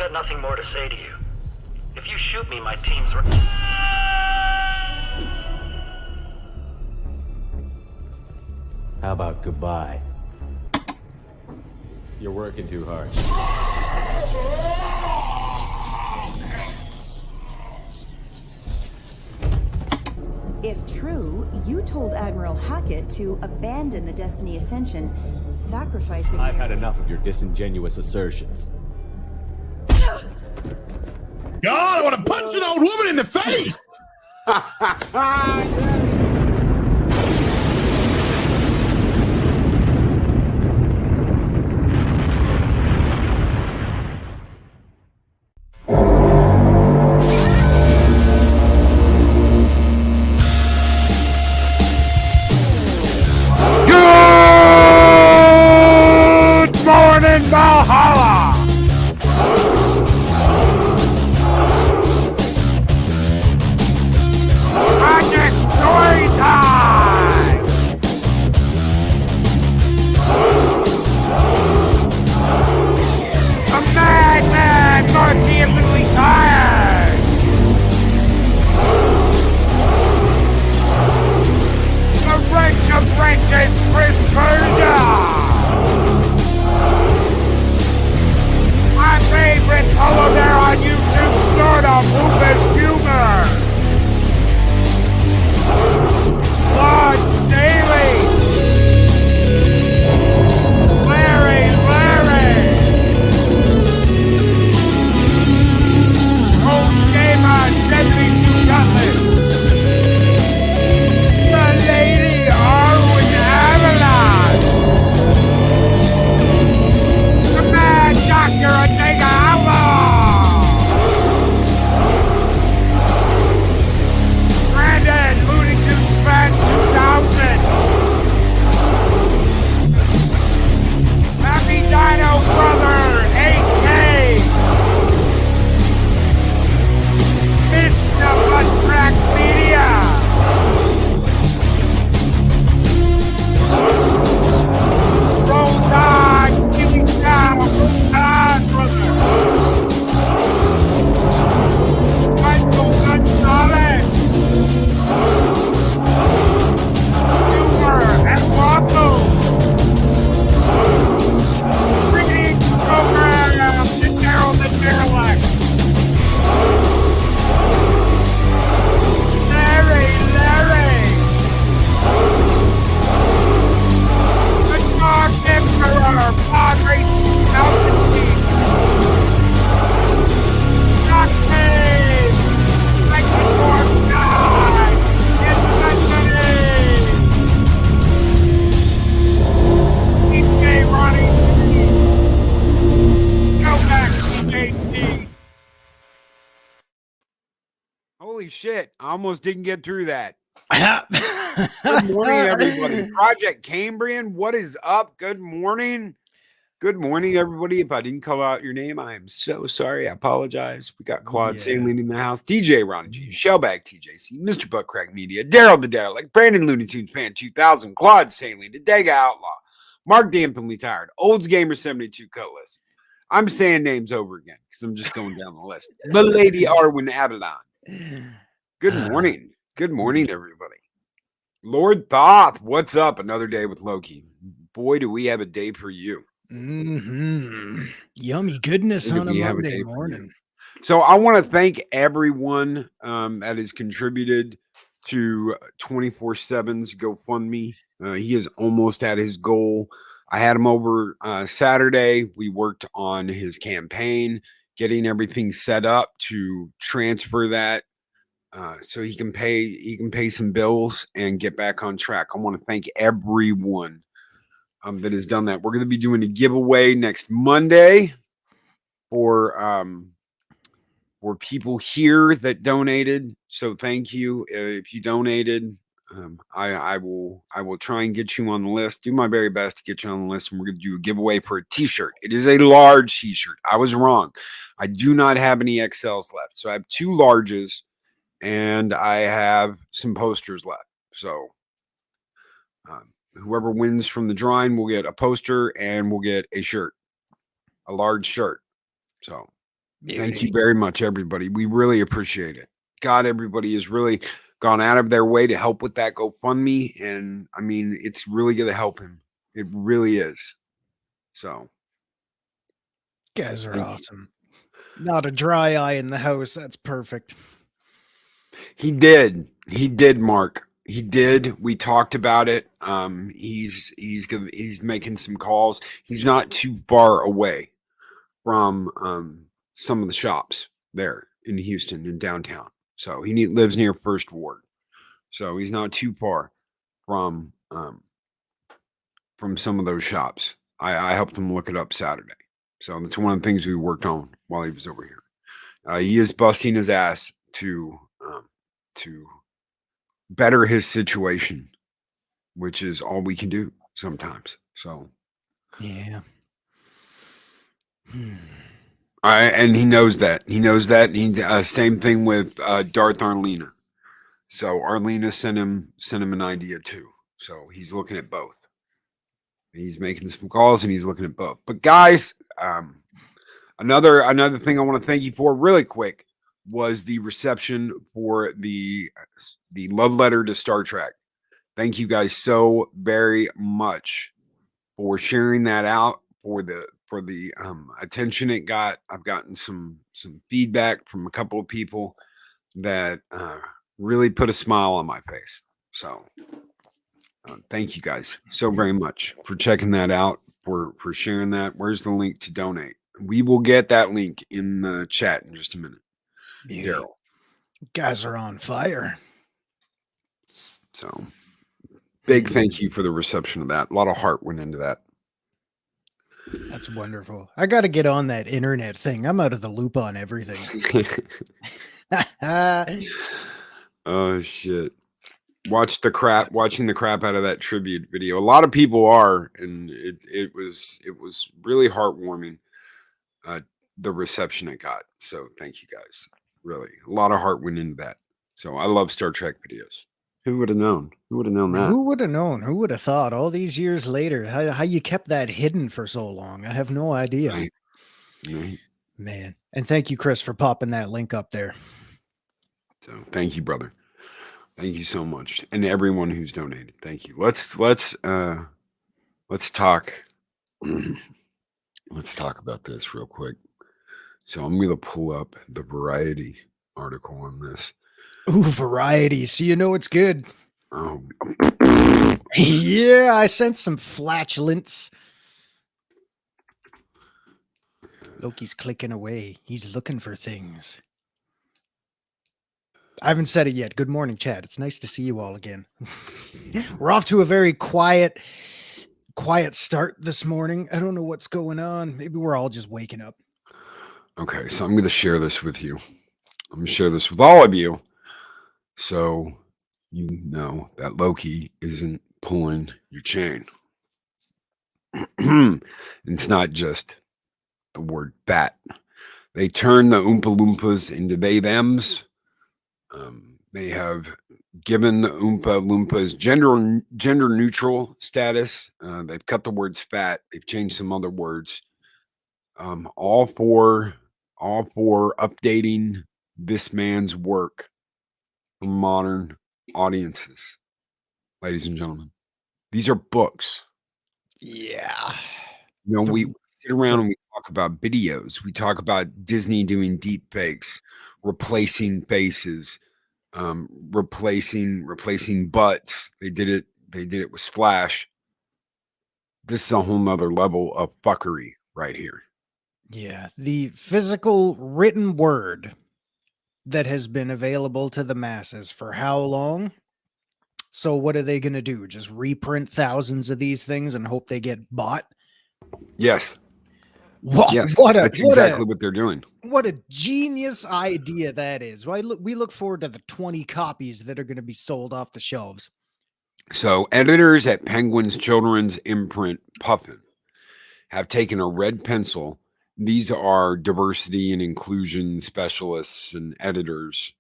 got nothing more to say to you. If you shoot me, my team's... How about goodbye? You're working too hard. If true, you told Admiral Hackett to abandon the Destiny Ascension, sacrificing... I've had enough of your disingenuous assertions. God, I want to punch an old woman in the face! Good morning, Valhalla! Project Story Time! The madman Marky and Louis tired! The wrench of wrenches, Chris Persia! My favorite polo bear on YouTube, Stardom, Hoopus Humor! Claude Staley! Larry! Coach Gamer, 72 Cutlass! The Lady Arwen Avalon! The Mad Dr. Anega Outlaw! Brandon, Looney Tunes Fan 2000! Happy Dino Brother, 8K! Mr. Butt Track Media! Roll Tide, Giving Down, Roll Tide, brother! Michael Gonzalez! Humor and Waffle! Greetings program to Daryl the Derelict! Larry! The Dark Emperor, Padre Palpatine! Doctor! Like the Dark Knight! DJ Ronnie! Go back, DJ! Holy shit, I almost didn't get through that. Good morning, everybody. Project Cambrian, what is up? Good morning. Good morning, everybody. If I didn't call out your name, I am so sorry. I apologize. We got Claude Saline in the house, DJ Ronnie G, Shellback TJC, Mr. Buttcrack Media, Daryl the Derelict, Brandon Looney Tunes Fan 2000, Claude Saline, the Dega Outlaw, Mark Dampinly Tired, Olds Gamer 72 Cutlass. I'm saying names over again because I'm just going down the list. The Lady Arwen Avalon. Good morning. Good morning, everybody. Lord Thoth, what's up? Another day with Loki. Boy, do we have a day for you. Yummy goodness Boy, do on a we have a Monday day for you. morning. So I want to thank everyone that has contributed to 24/7's GoFundMe. He is almost at his goal. I had him over Saturday. We worked on his campaign, getting everything set up to transfer that so he can pay some bills and get back on track. I want to thank everyone that has done that. We're going to be doing a giveaway next Monday for people here that donated. So thank you. If you donated, I will try and get you on the list. Do my very best to get you on the list, and we're going to do a giveaway for a t-shirt. It is a large t-shirt. I was wrong. I do not have any XLs left. So I have 2 larges, and I have some posters left. So whoever wins from the drawing will get a poster, and we'll get a shirt, a large shirt. So Thank you very much, everybody. We really appreciate it. God, everybody has really gone out of their way to help with that GoFundMe. And I mean, it's really going to help him. It really is. So. You guys are awesome. Not a dry eye in the house. That's perfect. He did, Mark. He did. We talked about it. He's making some calls. He's not too far away from some of the shops there in Houston in downtown. So he lives near First Ward. So he's not too far from some of those shops. I helped him look it up Saturday. So that's one of the things we worked on while he was over here. He is busting his ass to better his situation, which is all we can do sometimes. So, yeah. And he knows that. He knows that. And he same thing with Darth Arlena. So Arlena sent him an idea too. So he's looking at both. He's making some calls and he's looking at both. But guys, another thing I want to thank you for really quick was the reception for the love letter to Star Trek. Thank you guys so very much for sharing that out, for the attention it got. I've gotten some feedback from a couple of people that really put a smile on my face. So thank you guys so very much for checking that out, for sharing that. Where's the link to donate? We will get that link in the chat in just a minute. Daryl. Guys are on fire. So big thank you for the reception of that. A lot of heart went into that. That's wonderful. I got to get on that internet thing. I'm out of the loop on everything. Oh shit. Watching the crap out of that tribute video. A lot of people are, and it was really heartwarming, the reception it got. So thank you guys. Really. A lot of heart went into that. So I love Star Trek videos. Who would have known? Who would have known that? Who would have known? Who would have thought all these years later how you kept that hidden for so long? I have no idea. Right. Man. And thank you, Chris, for popping that link up there. So thank you, brother. Thank you so much. And everyone who's donated. Thank you. Let's talk. Let's talk about this real quick. So I'm going to pull up the Variety article on this. Ooh, Variety. So you know it's good. Oh. Yeah, I sent some flatulence. Loki's clicking away. He's looking for things. I haven't said it yet. Good morning, Chad. It's nice to see you all again. We're off to a very quiet start this morning. I don't know what's going on. Maybe we're all just waking up. Okay, so I'm going to share this with you. I'm going to share this with all of you. So you know that Loki isn't pulling your chain. It's not just the word bat. They turn the Oompa Loompas into they-thems. They have given the Oompa Loompas gender neutral status. They've cut the words fat. They've changed some other words. All for updating this man's work for modern audiences. Ladies and gentlemen, these are books. Yeah. You know, we sit around and we talk about videos. We talk about Disney doing deep fakes, replacing faces, replacing butts. They did it with Splash. This is a whole nother level of fuckery right here. Yeah, the physical written word that has been available to the masses for how long? So what are they going to do? Just reprint thousands of these things and hope they get bought? Yes. Yes, that's exactly what they're doing. What a genius idea that is. We look forward to the 20 copies that are going to be sold off the shelves. So editors at Penguin's children's imprint, Puffin, have taken a red pencil. These are diversity and inclusion specialists and editors,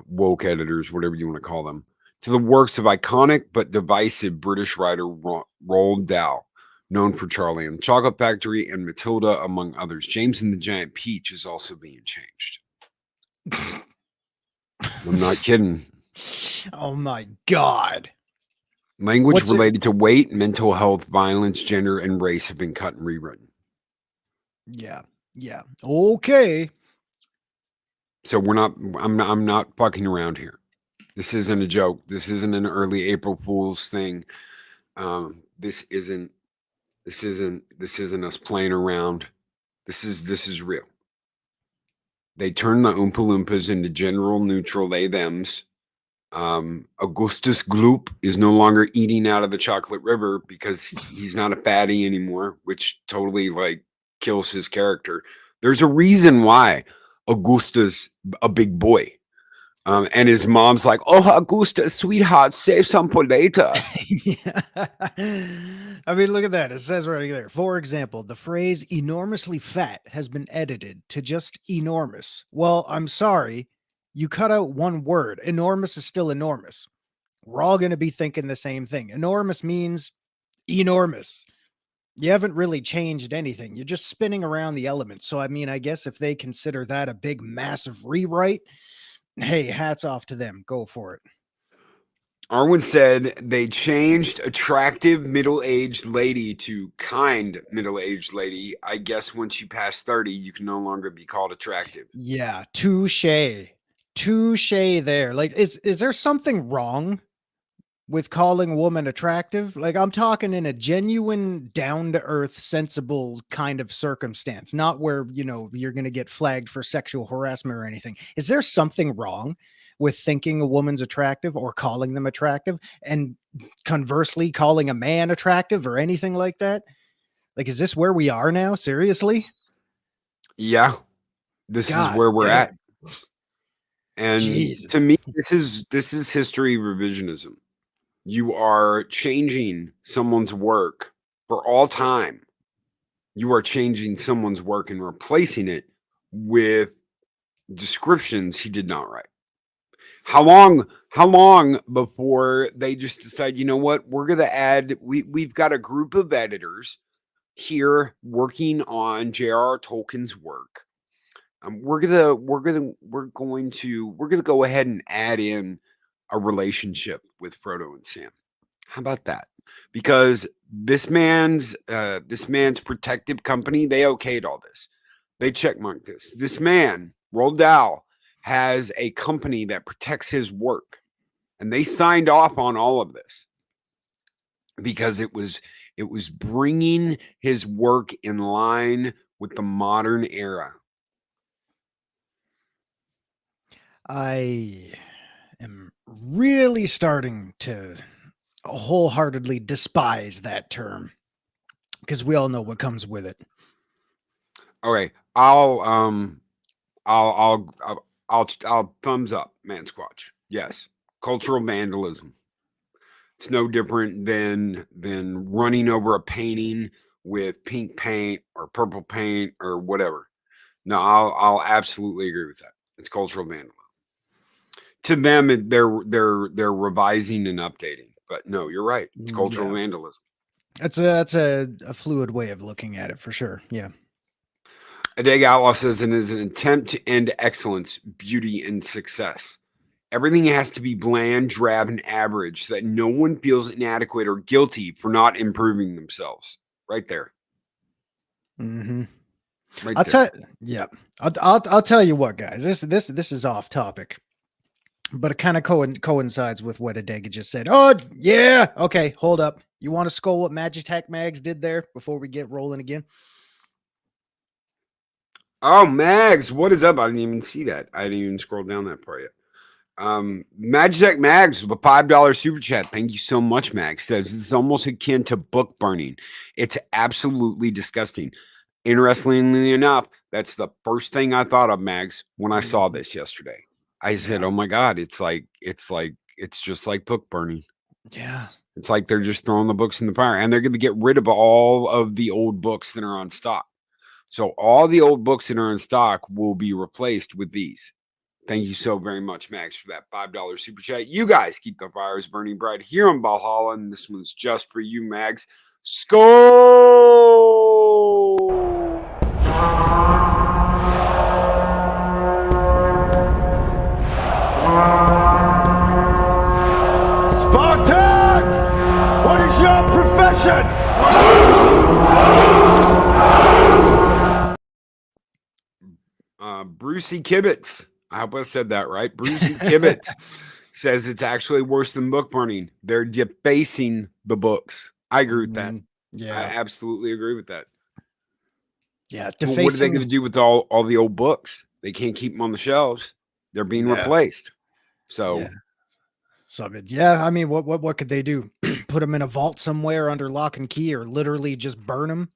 woke editors, whatever you want to call them, to the works of iconic but divisive British writer Roald Dahl, known for Charlie and the Chocolate Factory and Matilda, among others. James and the Giant Peach is also being changed. I'm not kidding. Oh my God. Language related to weight, mental health, violence, gender, and race have been cut and rewritten. Yeah. Yeah. Okay. So I'm not fucking around here. This isn't a joke. This isn't an early April Fool's thing. This isn't us playing around. This is real. They turned the Oompa Loompas into general neutral they thems. Augustus Gloop is no longer eating out of the chocolate river because he's not a fatty anymore, which totally like kills his character. There's a reason why Augustus a big boy. And his mom's like, "Oh, Augustus, sweetheart, save some for later." Yeah. I mean, look at that. It says right there. For example, the phrase enormously fat has been edited to just enormous. Well, I'm sorry. You cut out one word. Enormous is still enormous. We're all going to be thinking the same thing. Enormous means enormous. You haven't really changed anything. You're just spinning around the elements. So, I mean, I guess if they consider that a big, massive rewrite, hey, hats off to them. Go for it. Arwen said they changed attractive middle-aged lady to kind middle-aged lady. I guess once you pass 30, you can no longer be called attractive. Yeah, touche. Touche there. Like, is there something wrong with calling a woman attractive? Like, I'm talking in a genuine, down-to-earth, sensible kind of circumstance, not where, you know, you're going to get flagged for sexual harassment or anything. Is there something wrong with thinking a woman's attractive or calling them attractive, and conversely calling a man attractive or anything like that? Like, is this where we are now? Seriously? Yeah, this is where we're at. And Jesus. to me, this is history revisionism. You are changing someone's work for all time. You are changing someone's work and replacing it with descriptions he did not write. How long before they just decide, you know what, we're going to add, we've got a group of editors here working on J.R.R. Tolkien's work. We're going to go ahead and add in a relationship with Frodo and Sam. How about that? Because this man's protective company, they okayed all this. They checkmarked this. This man, Roald Dahl, has a company that protects his work, and they signed off on all of this because it was bringing his work in line with the modern era. I am really starting to wholeheartedly despise that term because we all know what comes with it. Okay, I'll thumbs up, man squatch. Yes, cultural vandalism. It's no different than running over a painting with pink paint or purple paint or whatever. No, I'll absolutely agree with that. It's cultural vandalism. To them, they're revising and updating. But no, you're right. It's cultural vandalism. That's a fluid way of looking at it for sure. Yeah. Adeg Outlaw says it is an attempt to end excellence, beauty, and success. Everything has to be bland, drab, and average so that no one feels inadequate or guilty for not improving themselves. Right there. Mm-hmm. Right I'll there. I'll tell you what, guys. This is off topic, but it kind of coincides with what Adega just said. Oh yeah, okay, hold up. You want to skull what Magitech Mags did there before we get rolling again? Oh, Mags, what is up? I didn't even see that. I didn't even scroll down that part yet. Magitech Mags with a $5 super chat. Thank you so much, Mags. Says this is almost akin to book burning. It's absolutely disgusting. Interestingly enough, that's the first thing I thought of, Mags, when I saw this yesterday. I said, "Oh my God, it's just like book burning." Yeah. It's like they're just throwing the books in the fire, and they're going to get rid of all of the old books that are on stock. So all the old books that are in stock will be replaced with these. Thank you so very much, Max, for that $5 super chat. You guys keep the fires burning bright here in Valhalla, and this one's just for you, Mags. Skull. Spartans! What is your profession? Brucey Kibitz. I hope I said that right. Brucey Kibitz says it's actually worse than book burning. They're defacing the books. I agree with that. Yeah, I absolutely agree with that. yeah. Well, what are they going to do with all the old books? They can't keep them on the shelves. They're being replaced. So, yeah. So yeah, I mean, what could they do? Put them in a vault somewhere under lock and key, or literally just burn them?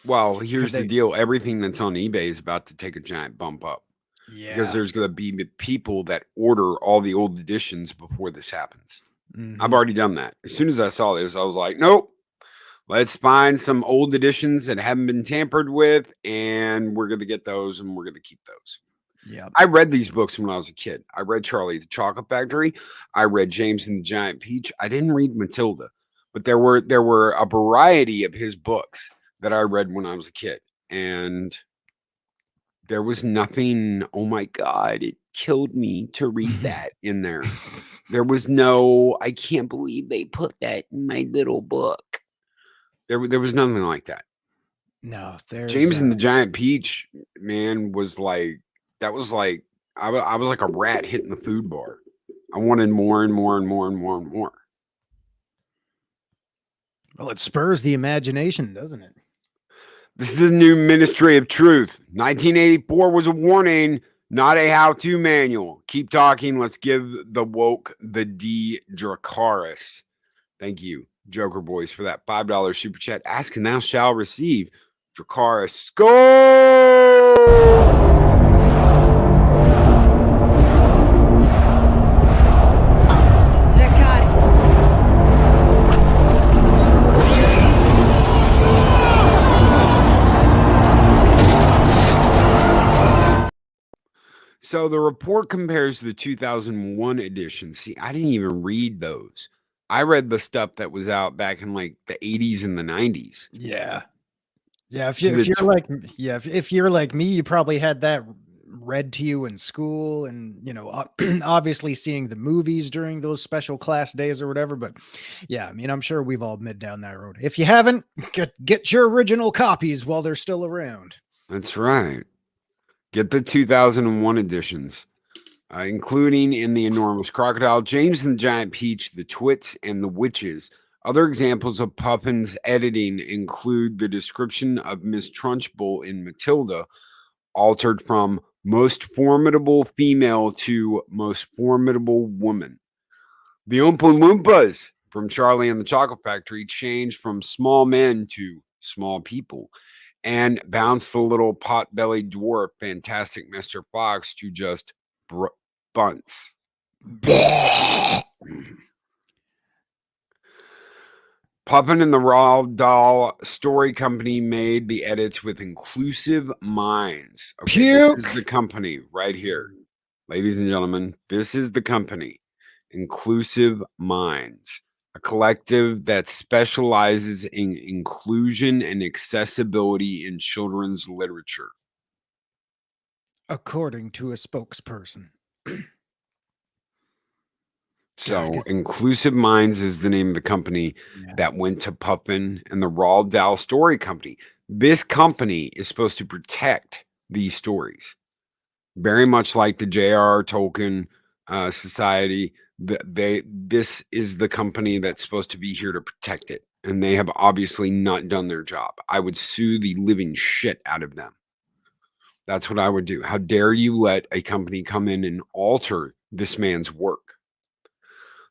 well, here's the deal. Everything that's on eBay is about to take a giant bump up. Yeah, Because there's going to be people that order all the old editions before this happens. Mhm. I've already done that. As soon as I saw this, I was like, nope. Let's find some old editions that haven't been tampered with, and we're going to get those, and we're going to keep those. Yeah, I read these books when I was a kid. I read Charlie the Chocolate Factory. I read James and the Giant Peach. I didn't read Matilda, but there were a variety of his books that I read when I was a kid, and there was nothing, oh my God, it killed me to read that in there. There was no, I can't believe they put that in my little book. There was nothing like that. no, there's James and the Giant Peach, man, was like, I was like a rat hitting the food bar. I wanted more and more and more and more and more. Well, it spurs the imagination, doesn't it? This is the new Ministry of Truth. 1984 was a warning, not a how-to manual. Keep talking. Let's give the woke the D Dracaris. Thank you, Joker Boys, for that $5 super chat. Ask and thou shall receive. Dracaris. Skull! So the report compares the 2001 edition. See, I didn't even read those. I read the stuff that was out back in like the 80s and the 90s. Yeah, yeah. If you're like, yeah, if you're like me, you probably had that read to you in school, and obviously seeing the movies during those special class days or whatever. But yeah, I mean, I'm sure we've all been down that road. If you haven't, get your original copies while they're still around. That's right. Get the 2001 editions, including In the Enormous Crocodile, James and the Giant Peach, The Twits, and The Witches. Other examples of Puffin's editing include the description of Miss Trunchbull in Matilda, altered from most formidable female to most formidable woman. The Oompa Loompas from Charlie and the Chocolate Factory changed from small men to small people, and bounced the little pot-bellied dwarf, Fantastic Mr. Fox, to just bunts. Puffin and the Roald Dahl Story Company made the edits with Inclusive Minds. Okay, this is the company right here. Ladies and gentlemen, this is the company. Inclusive Minds. A collective that specializes in inclusion and accessibility in children's literature. According to a spokesperson. So, Inclusive Minds is the name of the company that went to Puffin and the Roald Dahl Story Company. This company is supposed to protect these stories. Very much like the J.R.R. Tolkien Society. This is the company that's supposed to be here to protect it, and they have obviously not done their job. I would sue the living shit out of them. That's what I would do. How dare you let a company come in and alter this man's work?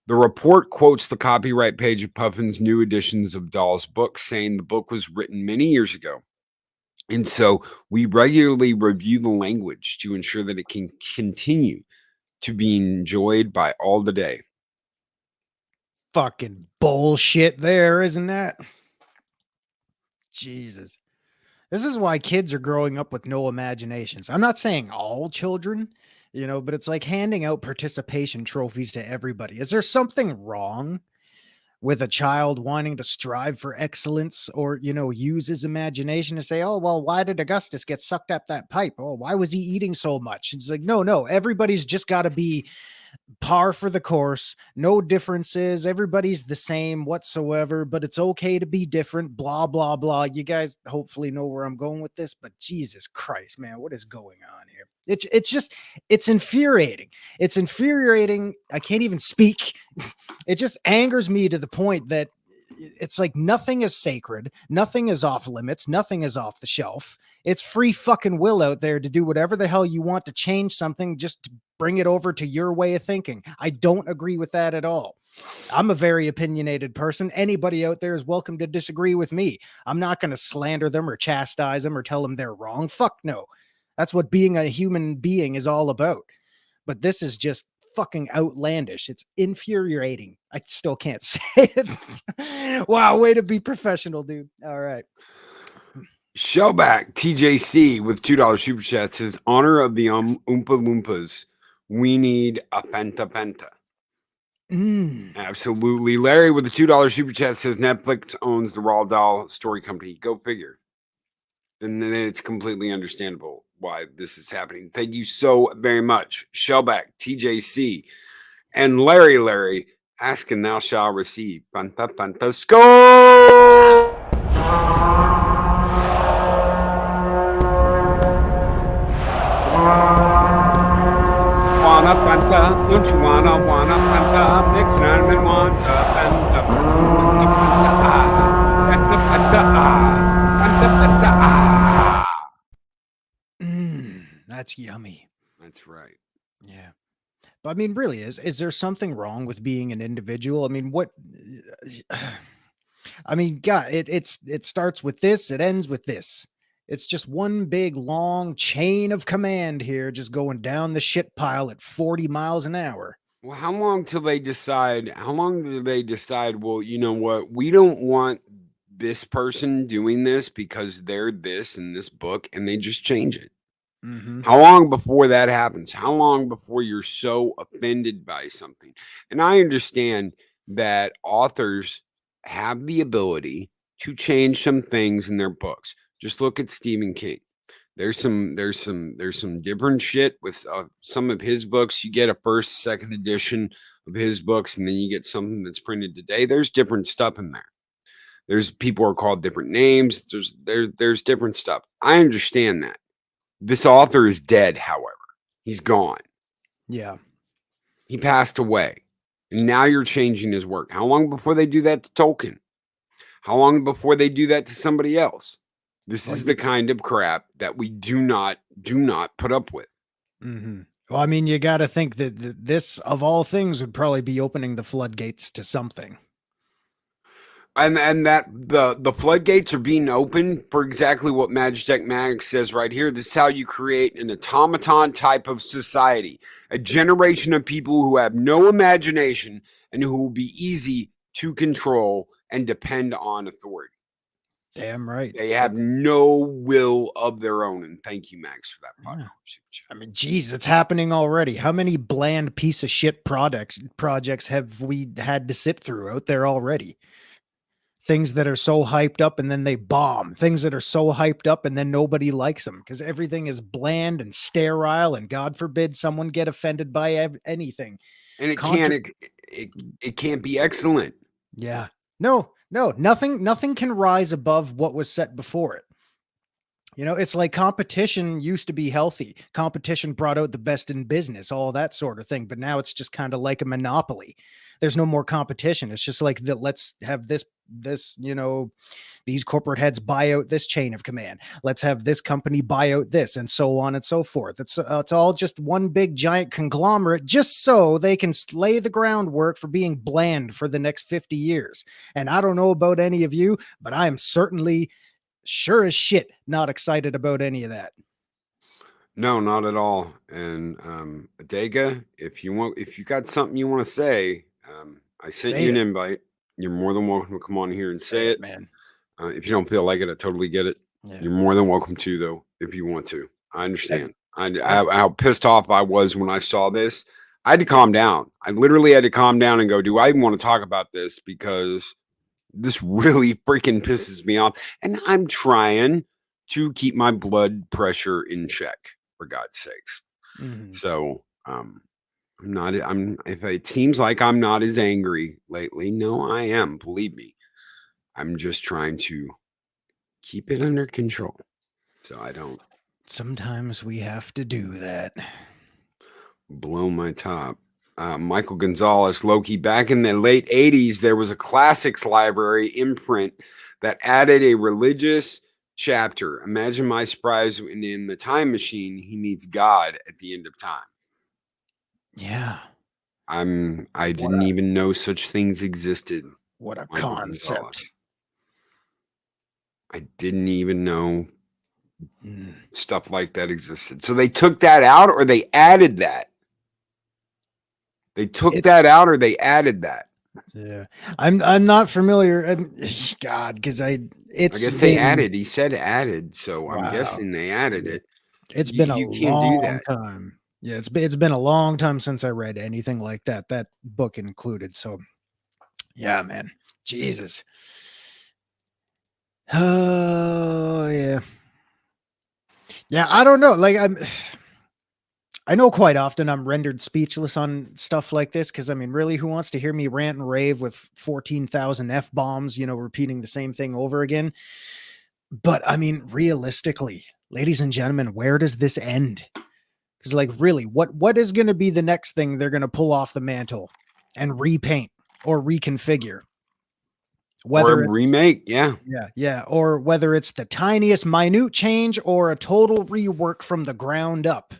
The report quotes the copyright page of Puffin's new editions of Dahl's book, saying the book was written many years ago, and so we regularly review the language to ensure that it can continue to be enjoyed by all today. Fucking bullshit there, isn't that? Jesus. This is why kids are growing up with no imaginations. I'm not saying all children, but it's like handing out participation trophies to everybody. Is there something wrong with a child wanting to strive for excellence, or, use his imagination to say, oh, well, why did Augustus get sucked up that pipe? Oh, why was he eating so much? It's like, no, everybody's just got to be par for the course, no differences, everybody's the same whatsoever, but it's okay to be different, blah blah blah. You guys hopefully know where I'm going with this, but Jesus Christ, man, what is going on here? It's infuriating. It's infuriating. I can't even speak. It just angers me to the point that it's like nothing is sacred, nothing is off limits, nothing is off the shelf. It's free fucking will out there to do whatever the hell you want to change something, just to bring it over to your way of thinking. I don't agree with that at all. I'm a very opinionated person. Anybody out there is welcome to disagree with me. I'm not going to slander them or chastise them or tell them they're wrong. Fuck no. That's what being a human being is all about. But this is just fucking outlandish. It's infuriating. I still can't say it. Wow, way to be professional, dude. All right. Shellback TJC with $2 super chat says, honor of the Oompa Loompas. We need a penta. Absolutely. Larry with the $2 super chat says Netflix owns the Roald Dahl story company. Go figure. And then it's completely understandable why this is happening. Thank you so very much. Shellback, TJC, and Larry, ask and thou shalt receive. Panta, score! Wanna panta, don't you wanna panta? Mix and and wants a panta, That's yummy. That's right. Yeah. But I mean, really, is there something wrong with being an individual? I mean, what? I mean, God, it starts with this, it ends with this. It's just one big long chain of command here, just going down the shit pile at 40 miles an hour. Well, how long till they decide? How long do they decide? Well, you know what? We don't want this person doing this because they're this in this book, and they just change it. Mm-hmm. How long before that happens? How long before you're so offended by something? And I understand that authors have the ability to change some things in their books. Just look at Stephen King. There's some different shit with some of his books. You get a first, second edition of his books, and then you get something that's printed today. There's different stuff in there. There's people are called different names. There's different stuff. I understand that. This author is dead, however. He's gone. Yeah. He passed away. And now you're changing his work. How long before they do that to Tolkien? How long before they do that to somebody else? This is the kind of crap that we do not put up with. Mm-hmm. Well, I mean, you got to think that this, of all things, would probably be opening the floodgates to something. And that the floodgates are being opened for exactly what Magitech Mag says right here. This is how you create an automaton type of society, a generation of people who have no imagination and who will be easy to control and depend on authority. Damn right. They have no will of their own. And thank you, Max, for that podcast. I mean, geez, it's happening already. How many bland piece of shit projects have we had to sit through out there already? Things that are so hyped up and then they bomb. Things that are so hyped up and then nobody likes them because everything is bland and sterile, and God forbid someone get offended by anything. And it can't be excellent. Yeah. No, nothing can rise above what was set before it. You know, it's like competition used to be healthy. Competition brought out the best in business, all that sort of thing. But now it's just kind of like a monopoly. There's no more competition. It's just like let's have this, you know, these corporate heads buy out this chain of command. Let's have this company buy out this, and so on and so forth. It's all just one big giant conglomerate, just so they can lay the groundwork for being bland for the next 50 years. And I don't know about any of you, but I am certainly sure as shit not excited about any of that. No, not at all. And Adega, if you got something you want to say, I sent you an invite. You're more than welcome to come on here and say it, man. If you don't feel like it, I totally get it. Yeah. You're more than welcome to, though, if you want to. I understand. How pissed off I was when I saw this. I had to calm down. I literally had to calm down and go, do I even want to talk about this? Because this really freaking pisses me off. And I'm trying to keep my blood pressure in check, for God's sakes. So, if it seems like I'm not as angry lately, no, I am. Believe me. I'm just trying to keep it under control. So I don't. Sometimes we have to do that. Blow my top. Michael Gonzalez, Loki, back in the late 80s, there was a classics library imprint that added a religious chapter. Imagine my surprise when in the time machine, he meets God at the end of time. Yeah. I didn't even know such things existed. What a Michael concept. Gonzalez. I didn't even know stuff like that existed. So they took that out or they added that? They took that out or they added that? Yeah. I'm not familiar. God, because I guess they added. He said added, so Wow. I'm guessing they added it. It's been a long time. Yeah, it's been a long time since I read anything like that. That book included. So yeah, man. Jesus. Oh yeah. Yeah, I don't know. Like I know quite often I'm rendered speechless on stuff like this because I mean, really, who wants to hear me rant and rave with 14,000 F-bombs, repeating the same thing over again? But I mean, realistically, ladies and gentlemen, where does this end? Because like, really, what is going to be the next thing they're going to pull off the mantle and repaint or reconfigure? Whether it's remake, yeah. Or whether it's the tiniest minute change or a total rework from the ground up.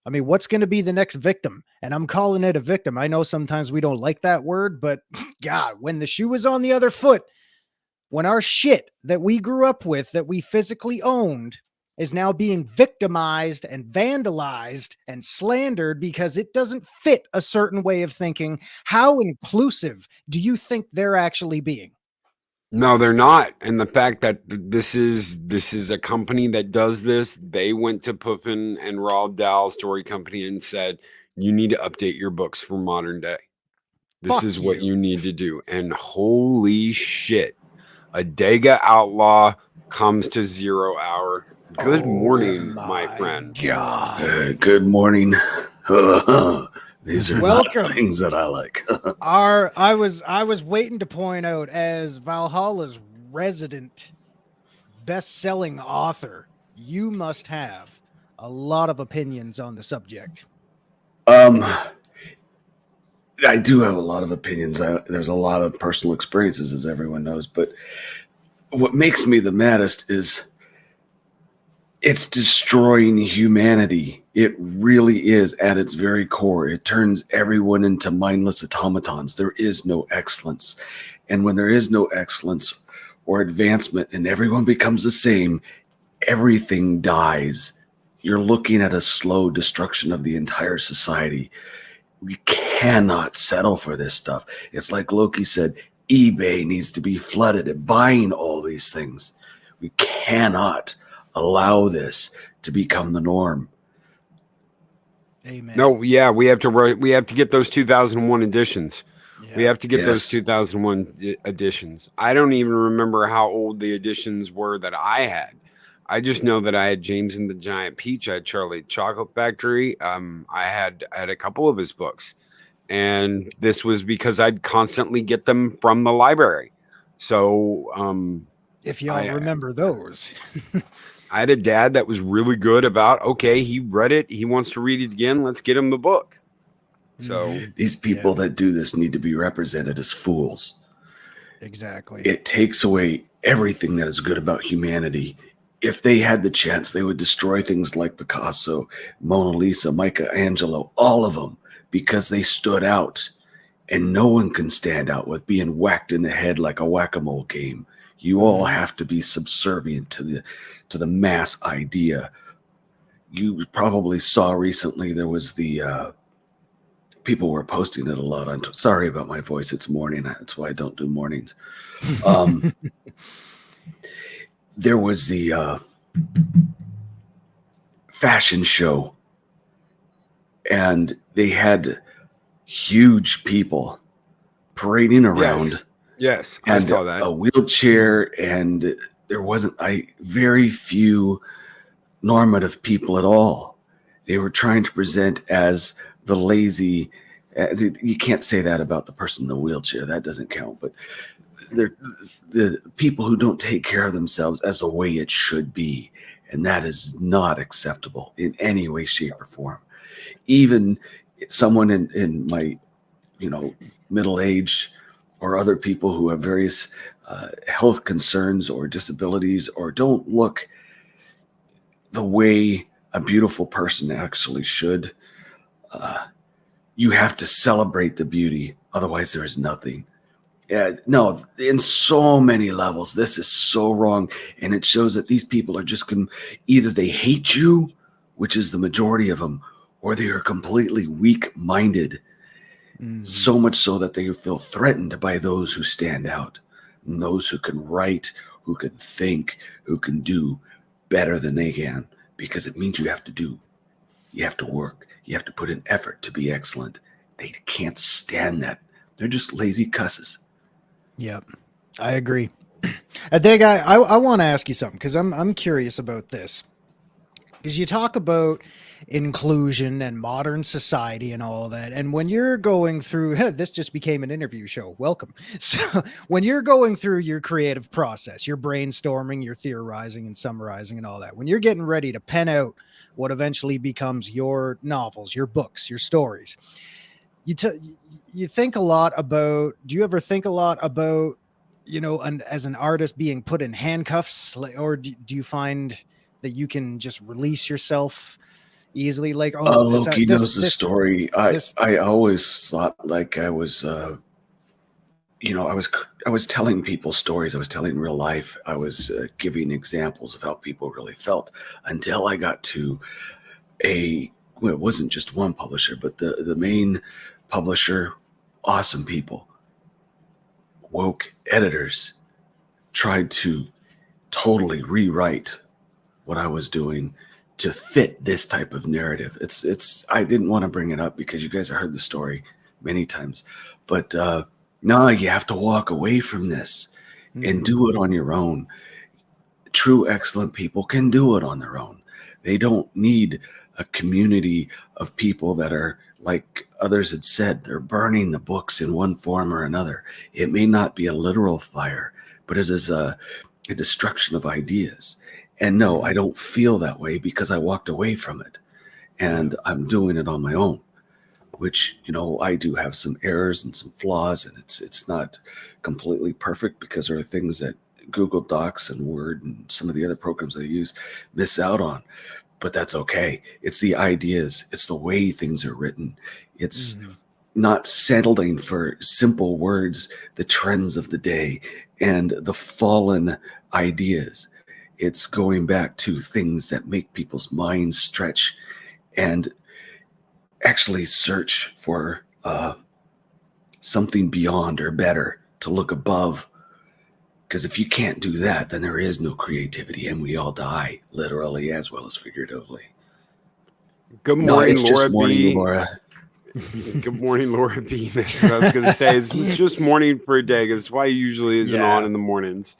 I mean, what's going to be the next victim? And I'm calling it a victim. I know sometimes we don't like that word, but God, when the shoe is on the other foot, when our shit that we grew up with, that we physically owned, is now being victimized and vandalized and slandered because it doesn't fit a certain way of thinking, how inclusive do you think they're actually being? No, they're not. And the fact that this is a company that does this, they went to Puffin and Roald Dahl Story Company and said, you need to update your books for modern day. This is what you need to do. And holy shit, a Dega outlaw comes to ZeroHour. Good morning, my friend. God. Good morning. These are not things that I like. I was waiting to point out, as Valhalla's resident best-selling author, you must have a lot of opinions on the subject. I do have a lot of opinions. There's a lot of personal experiences, as everyone knows, but what makes me the maddest is it's destroying humanity. It really is at its very core. It turns everyone into mindless automatons. There is no excellence. And when there is no excellence or advancement and everyone becomes the same, everything dies. You're looking at a slow destruction of the entire society. We cannot settle for this stuff. It's like Loki said, eBay needs to be flooded at buying all these things. We cannot allow this to become the norm. Amen. No, yeah, we have to get those 2001 editions. Yeah. We have to get those 2001 editions. I don't even remember how old the editions were that I had. I just know that I had James and the Giant Peach. I had Charlie Chocolate Factory. I had a couple of his books, and this was because I'd constantly get them from the library. So, if y'all remember those. I had a dad that was really good about, okay, he read it. He wants to read it again. Let's get him the book. So these people that do this need to be represented as fools. Exactly. It takes away everything that is good about humanity. If they had the chance, they would destroy things like Picasso, Mona Lisa, Michelangelo, all of them, because they stood out. And no one can stand out with being whacked in the head like a whack-a-mole game. You all have to be subservient to the mass idea. You probably saw recently there was the people were posting it a lot on. Sorry about my voice. It's morning. That's why I don't do mornings. There was the fashion show, and they had huge people parading around. Yes, and I saw that. A wheelchair, and there wasn't very few normative people at all. They were trying to present as the lazy. You can't say that about the person in the wheelchair. That doesn't count. But they're the people who don't take care of themselves as the way it should be. And that is not acceptable in any way, shape, or form. Even someone in my, middle age, or other people who have various health concerns or disabilities, or don't look the way a beautiful person actually should, you have to celebrate the beauty. Otherwise, there is nothing. No, in so many levels, this is so wrong. And it shows that these people are just either they hate you, which is the majority of them, or they are completely weak-minded. So much so that they feel threatened by those who stand out, and those who can write, who can think, who can do better than they can, because it means you have to do. You have to work. You have to put in effort to be excellent. They can't stand that. They're just lazy cusses. Yep, I agree. I think I want to ask you something, because I'm curious about this. Because you talk about inclusion and modern society and all that, and when you're going through this, just became an interview show. Welcome. So when you're going through your creative process, you're brainstorming, you're theorizing and summarizing and all that, when you're getting ready to pen out what eventually becomes your novels, your books, your stories, you think a lot about, do you ever think a lot about, as an artist being put in handcuffs, or do you find that you can just release yourself easily? Like, Loki knows the story. I always thought like I was, I was telling people stories. I was telling real life. I was giving examples of how people really felt, until I got to it wasn't just one publisher, but the main publisher, awesome people, woke editors, tried to totally rewrite what I was doing to fit this type of narrative. I didn't want to bring it up because you guys have heard the story many times, but no, you have to walk away from this and do it on your own. True, excellent people can do it on their own. They don't need a community of people that are, like others had said, they're burning the books in one form or another. It may not be a literal fire, but it is a destruction of ideas. And no, I don't feel that way because I walked away from it, and I'm doing it on my own, which, I do have some errors and some flaws, and it's not completely perfect, because there are things that Google Docs and Word and some of the other programs I use miss out on. But that's okay. It's the ideas. It's the way things are written. It's not settling for simple words, the trends of the day, and the fallen ideas. It's going back to things that make people's minds stretch and actually search for something beyond or better, to look above. Because if you can't do that, then there is no creativity, and we all die, literally as well as figuratively. Good morning, Laura B. Laura. Good morning, Laura B. That's what I was going to say. It's just morning for a day. That's why he usually isn't on in the mornings.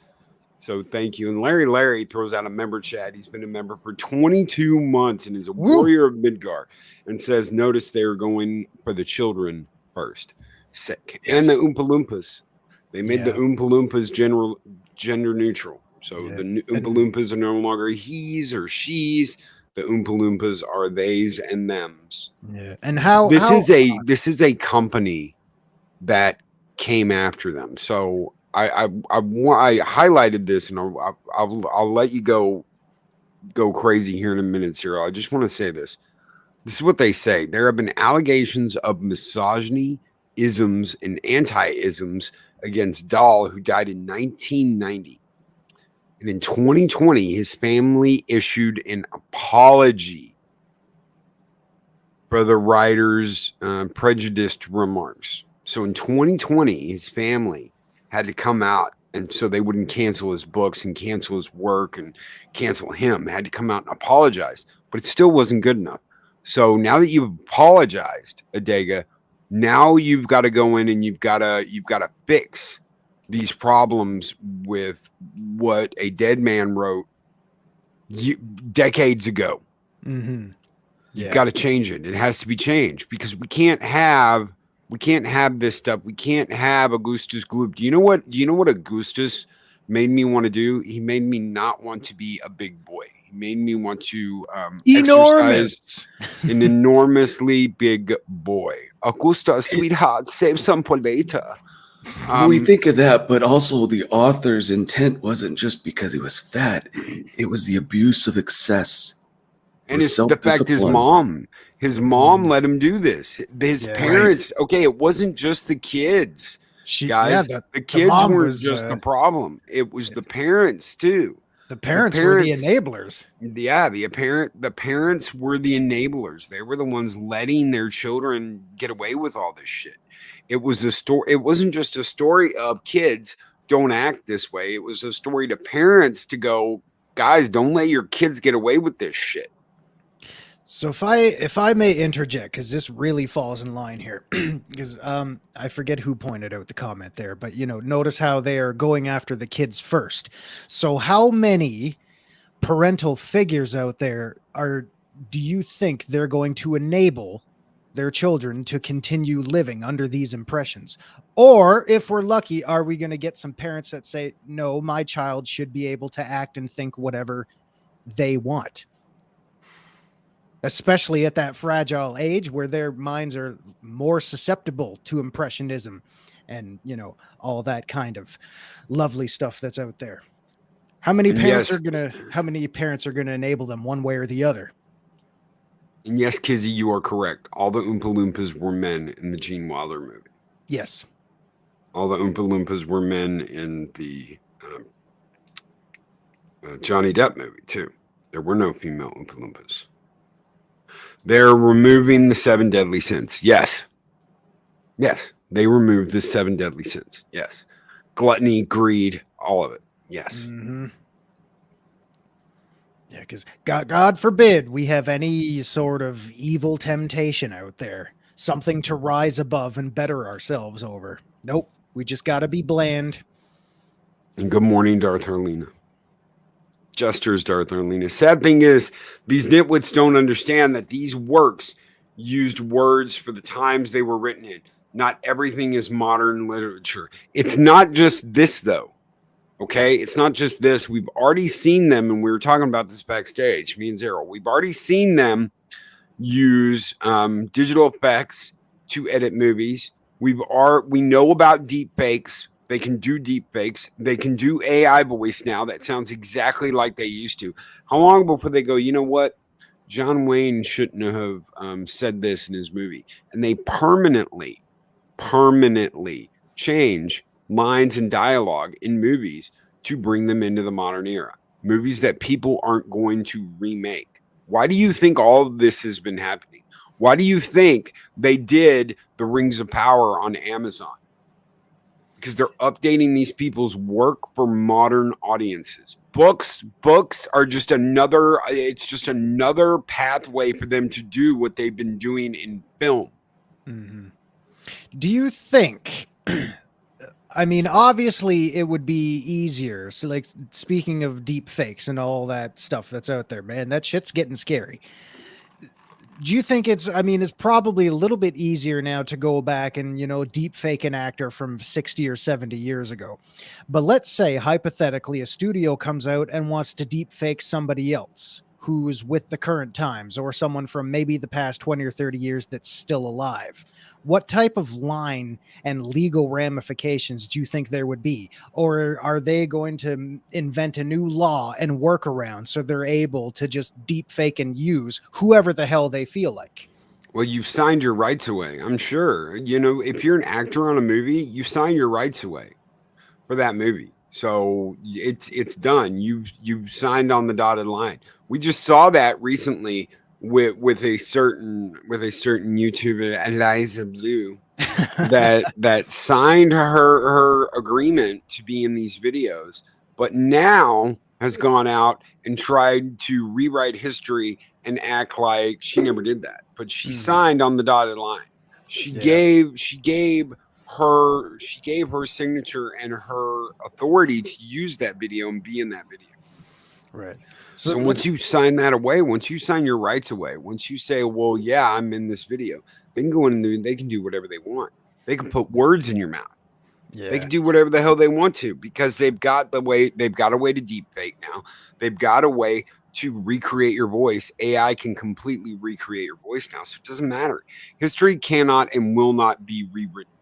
So thank you. And Larry throws out a member chat. He's been a member for 22 months and is a warrior of Midgar, and says, notice they're going for the children first. Sick. Yes. And the Oompa Loompas. They made the Oompa Loompas gender neutral. So the Oompa Loompas are no longer he's or she's. The Oompa Loompas are theys and thems. Yeah. And how this is a company that came after them. So I highlighted this, and I'll let you go crazy here in a minute, Cyril. I just want to say this. This is what they say. There have been allegations of misogyny, isms, and anti-isms against Dahl, who died in 1990. And in 2020, his family issued an apology for the writer's prejudiced remarks. So in 2020, his family had to come out, and so they wouldn't cancel his books and cancel his work and cancel him. They had to come out and apologize, but it still wasn't good enough. So now that you've apologized, Adega, now you've got to go in and you've got to fix these problems with what a dead man wrote decades ago. Mm-hmm. You've got to change it. It has to be changed because we can't have this stuff. We can't have Augustus Gloop. Do you know what Augustus made me want to do? He made me not want to be a big boy. He made me want to exercise an enormously big boy. Augusta, sweetheart, save some for later. We think of that, but also the author's intent wasn't just because he was fat. It was the abuse of excess. And it's the fact his mom let him do this. His parents, okay, it wasn't just the kids, guys. The kids weren't just the problem. It was the parents too. The parents were the enablers. Yeah, the parents were the enablers. They were the ones letting their children get away with all this shit. It was a story. It wasn't just a story of kids don't act this way. It was a story to parents to go, guys, don't let your kids get away with this shit. So if I may interject, because this really falls in line here, because I forget who pointed out the comment there, but notice how they are going after the kids first. So how many parental figures out there do you think they're going to enable their children to continue living under these impressions? Or if we're lucky, are we going to get some parents that say, no, my child should be able to act and think whatever they want? Especially at that fragile age where their minds are more susceptible to impressionism and, all that kind of lovely stuff that's out there. How many parents are going to enable them one way or the other? And yes, Kizzy, you are correct. All the Oompa Loompas were men in the Gene Wilder movie. Yes. All the Oompa Loompas were men in the Johnny Depp movie, too. There were no female Oompa Loompas. They're removing the 7 deadly sins. Yes. Yes. They removed the 7 deadly sins. Yes. Gluttony, greed, all of it. Yes. Mm-hmm. Yeah, because God forbid we have any sort of evil temptation out there. Something to rise above and better ourselves over. Nope. We just got to be bland. And good morning, Darth Arlena. Gestures, Darth Arlena. Sad thing is, these nitwits don't understand that these works used words for the times they were written in. Not everything is modern literature. It's not just this, though. Okay? It's not just this. We've already seen them, and we were talking about this backstage, me and Zero. We've already seen them use digital effects to edit movies. We know about deep fakes. They can do deep fakes. They can do AI voice now. That sounds exactly like they used to. How long before they go, you know what? John Wayne shouldn't have said this in his movie. And they permanently change lines and dialogue in movies to bring them into the modern era. Movies that people aren't going to remake. Why do you think all of this has been happening? Why do you think they did The Rings of Power on Amazon? Because they're updating these people's work for modern audiences. Books are just another pathway for them to do what they've been doing in film. Mm-hmm. Do you think, I mean, obviously it would be easier. So like speaking of deep fakes and all that stuff that's out there, man, that shit's getting scary. Do you think it's probably a little bit easier now to go back and, deep fake an actor from 60 or 70 years ago. But let's say hypothetically a studio comes out and wants to deep fake somebody else who's with the current times or someone from maybe the past 20 or 30 years that's still alive. What type of line and legal ramifications do you think there would be? Or are they going to invent a new law and workaround so they're able to just deep fake and use whoever the hell they feel like? Well, you've signed your rights away, I'm sure. If you're an actor on a movie, you sign your rights away for that movie. So it's done. You've signed on the dotted line. We just saw that recently with a certain YouTuber, Eliza Blue, that signed her agreement to be in these videos, but now has gone out and tried to rewrite history and act like she never did that. But she signed on the dotted line. She gave her signature and her authority to use that video and be in that video. Right. So once you sign that away, once you sign your rights away, once you say, well, yeah, I'm in this video, they can go in and they can do whatever they want. They can put words in your mouth. Yeah. They can do whatever the hell they want to, because they've got a way to deep fake now. They've got a way to recreate your voice. AI can completely recreate your voice now. So it doesn't matter. History cannot and will not be rewritten.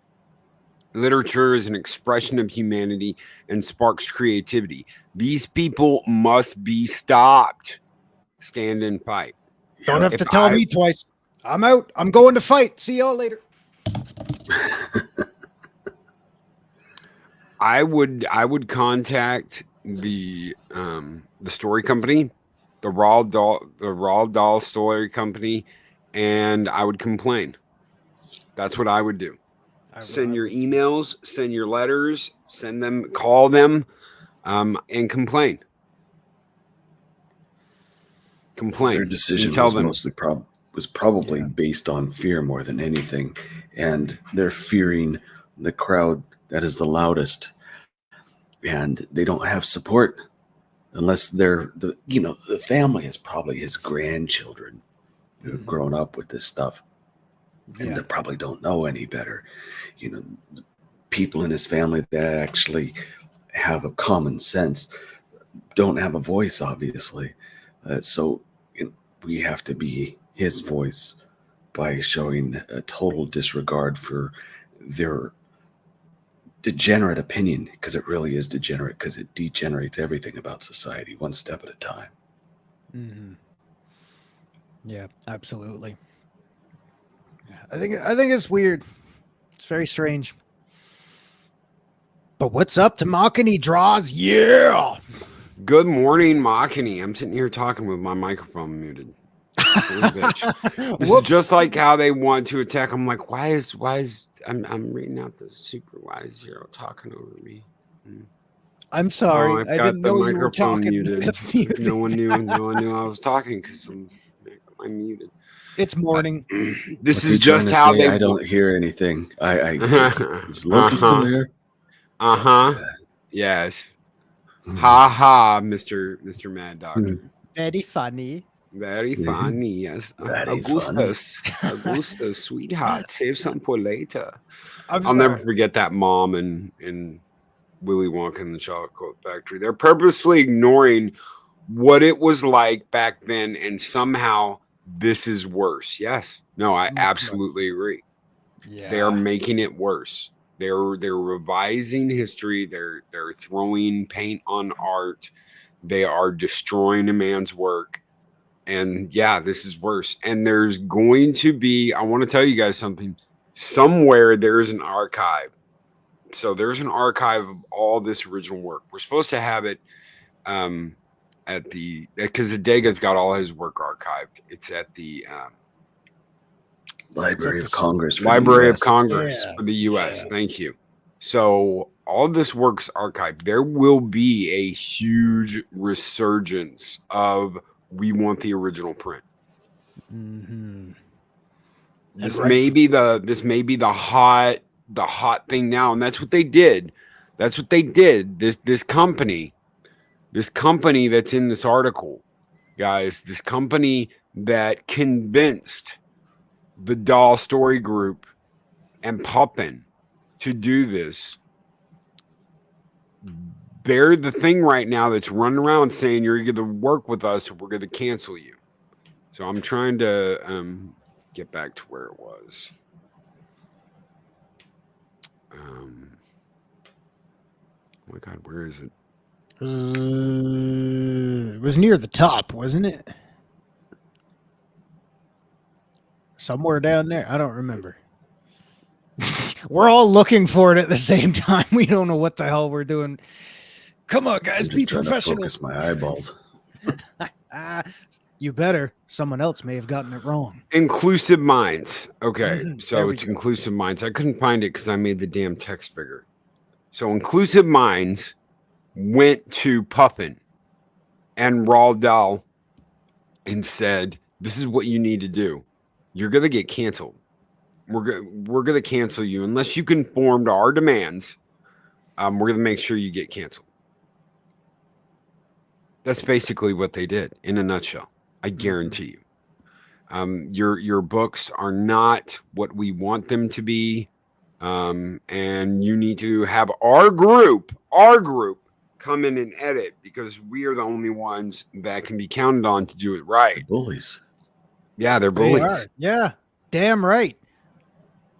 Literature is an expression of humanity and sparks creativity. These people must be stopped. Stand and fight. Don't have to tell me twice. I'm out. I'm going to fight. See y'all later. I would contact the story company, the Roald Dahl story company, and I would complain. That's what I would do. Send your emails, send your letters, call them, and complain. Complain. Their decision was probably based on fear more than anything, and they're fearing the crowd that is the loudest, and they don't have support unless the family is probably his grandchildren who have grown up with this stuff, and they probably don't know any better. People in his family that actually have a common sense don't have a voice, obviously. So we have to be his voice by showing a total disregard for their degenerate opinion, because it really is degenerate, because it degenerates everything about society one step at a time. Mm-hmm. Yeah, absolutely. I think it's weird. It's very strange. But what's up to Machini Draws? Yeah. Good morning, Machini. I'm sitting here talking with my microphone muted. This is just like how they want to attack. I'm like, why is I'm reading out the secret. Why is Zero talking over me? I'm sorry. I didn't know you were talking. Muted. No one knew I was talking because I'm muted. It's morning. This is just how they. I don't hear anything. Is Loki still here? Yes. Ha ha, Mr. Mad Doctor. Very funny. Very funny, yes. Augustus, sweetheart, save something for later. I'll never forget that mom and Willy Wonka and the Chocolate Factory. They're purposefully ignoring what it was like back then, and somehow this is worse. Yes. No, I absolutely agree. Yeah. They are making it worse. They're revising history. They're throwing paint on art. They are destroying a man's work. And yeah, this is worse. And there's going to be, I want to tell you guys something. Somewhere there's an archive. So there's an archive of all this original work. We're supposed to have it because Adega's got all his work archived. It's at the Library of Congress. Library of Congress for the U.S. Yeah. Thank you. So all this work's archived. There will be a huge resurgence of we want the original print. Mm-hmm. This may be the hot thing now, and that's what they did. That's what they did. This company that's in this article, guys. This company that convinced the Dahl Story Group and Puppin to do this. They're the thing right now that's running around saying you're going to work with us or we're going to cancel you. So I'm trying to get back to where it was. Oh my God, where is it? It was near the top, wasn't it? Somewhere down there. I don't remember. We're all looking for it at the same time. We don't know what the hell we're doing. Come on, guys, be professional. Focus my eyeballs. You better. Someone else may have gotten it wrong. Inclusive Minds. Okay, so it's Inclusive Minds. I couldn't find it because I made the damn text bigger. So Inclusive Minds went to Puffin and Roald Dahl and said, This is what you need to do. You're going to get canceled. We're going to cancel you unless you conform to our demands. We're going to make sure you get canceled. That's basically what they did in a nutshell. I guarantee you. Your books are not what we want them to be. And you need to have our group come in and edit, because we are the only ones that can be counted on to do it right. Bullies. Yeah, they're bullies. They are. Yeah, damn right.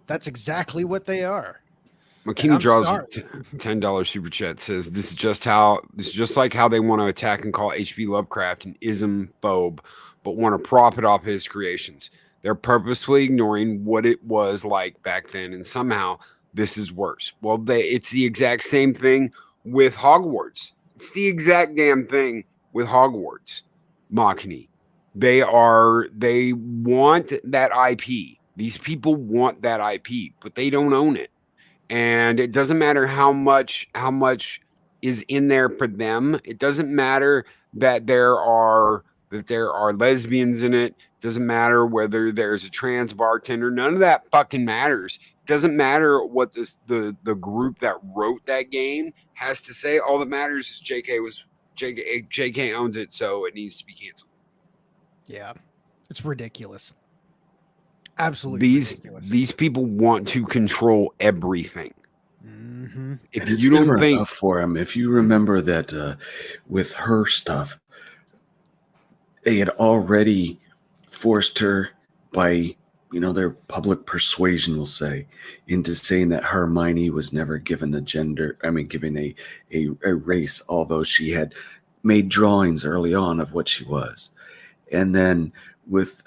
That's exactly what they are. McKinney draws $10 super chat, says this is just like how they want to attack and call H.P. Lovecraft an ism phobe, but want to profit off his creations. They're purposefully ignoring what it was like back then, and somehow this is worse. Well, it's the exact same thing with Hogwarts. It's the exact damn thing with Hogwarts. Machini. They want that IP. These people want that IP, but they don't own it. And it doesn't matter how much is in there for them. It doesn't matter that there are lesbians in it. It doesn't matter whether there's a trans bartender. None of that fucking matters. It doesn't matter what the group that wrote that game has to say. All that matters is JK owns it, so it needs to be canceled. Yeah, it's ridiculous. Absolutely ridiculous. These people want to control everything. Mm-hmm. If it's you don't never think enough for him, if you remember that with her stuff, they had already forced her by, their public persuasion, we'll say, into saying that Hermione was never given a gender. I mean, given a race, although she had made drawings early on of what she was. And then with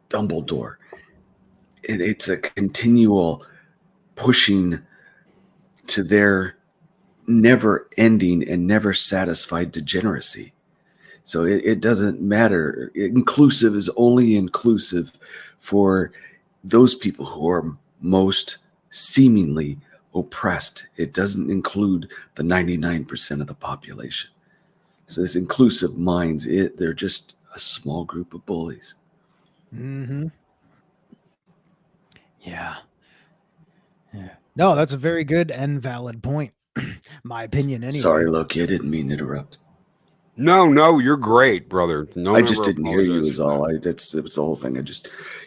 Dumbledore, it's a continual pushing to their never ending and never satisfied degeneracy. So it doesn't matter. Inclusive is only inclusive for those people who are most seemingly oppressed. It doesn't include the 99% of the population. So this inclusive minds, they're just a small group of bullies. Mm-hmm. Yeah. No, that's a very good and valid point. My opinion, anyway. Sorry, Loki, I didn't mean to interrupt. No, you're great, brother. I just didn't hear you is all. It was the whole thing.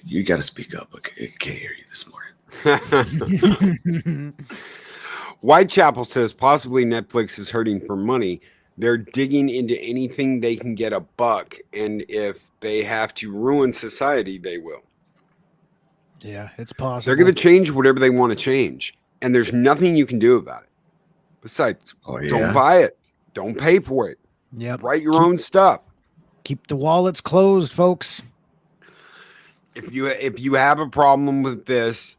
You got to speak up. I can't hear you this morning. Whitechapel says possibly Netflix is hurting for money. They're digging into anything they can get a buck, and if they have to ruin society, they will. Yeah, it's possible. They're going to change whatever they want to change, and there's nothing you can do about it. Besides, don't buy it. Don't pay for it. Yep. Write your own stuff. Keep the wallets closed, folks. If you have a problem with this,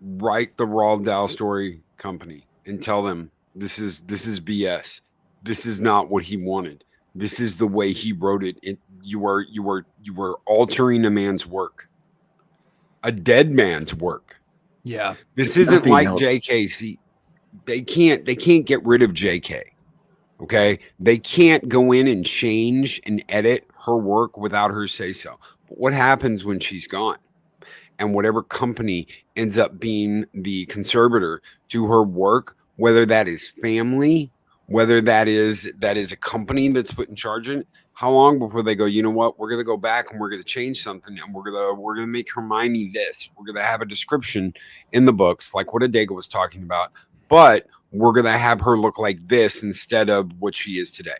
write the Roald Dahl story company and tell them this is BS. This is not what he wanted. This is the way he wrote it. You were altering a man's work, a dead man's work. Yeah. This isn't like JK. They can't get rid of JK. Okay, they can't go in and change and edit her work without her say so. But what happens when she's gone? And whatever company ends up being the conservator to her work, whether that is family, whether that is a company that's put in charge of it, how long before they go, you know what, we're gonna go back and we're gonna change something and we're gonna make Hermione this. We're gonna have a description in the books, like what Adega was talking about, but we're gonna have her look like this instead of what she is today.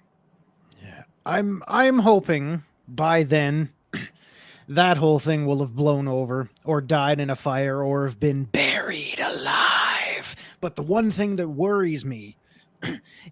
Yeah, I'm hoping by then that whole thing will have blown over or died in a fire or have been buried alive. But the one thing that worries me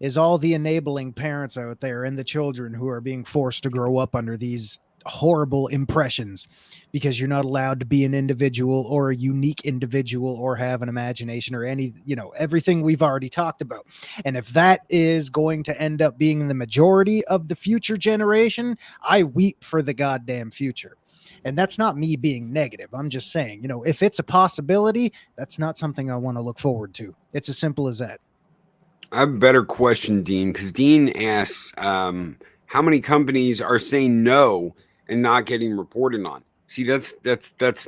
is all the enabling parents out there and the children who are being forced to grow up under these horrible impressions because you're not allowed to be an individual or a unique individual or have an imagination or any, everything we've already talked about. And if that is going to end up being the majority of the future generation, I weep for the goddamn future. And that's not me being negative. I'm just saying, if it's a possibility, that's not something I want to look forward to. It's as simple as that. I have a better question, Dean, because Dean asks how many companies are saying no and not getting reported on. See, that's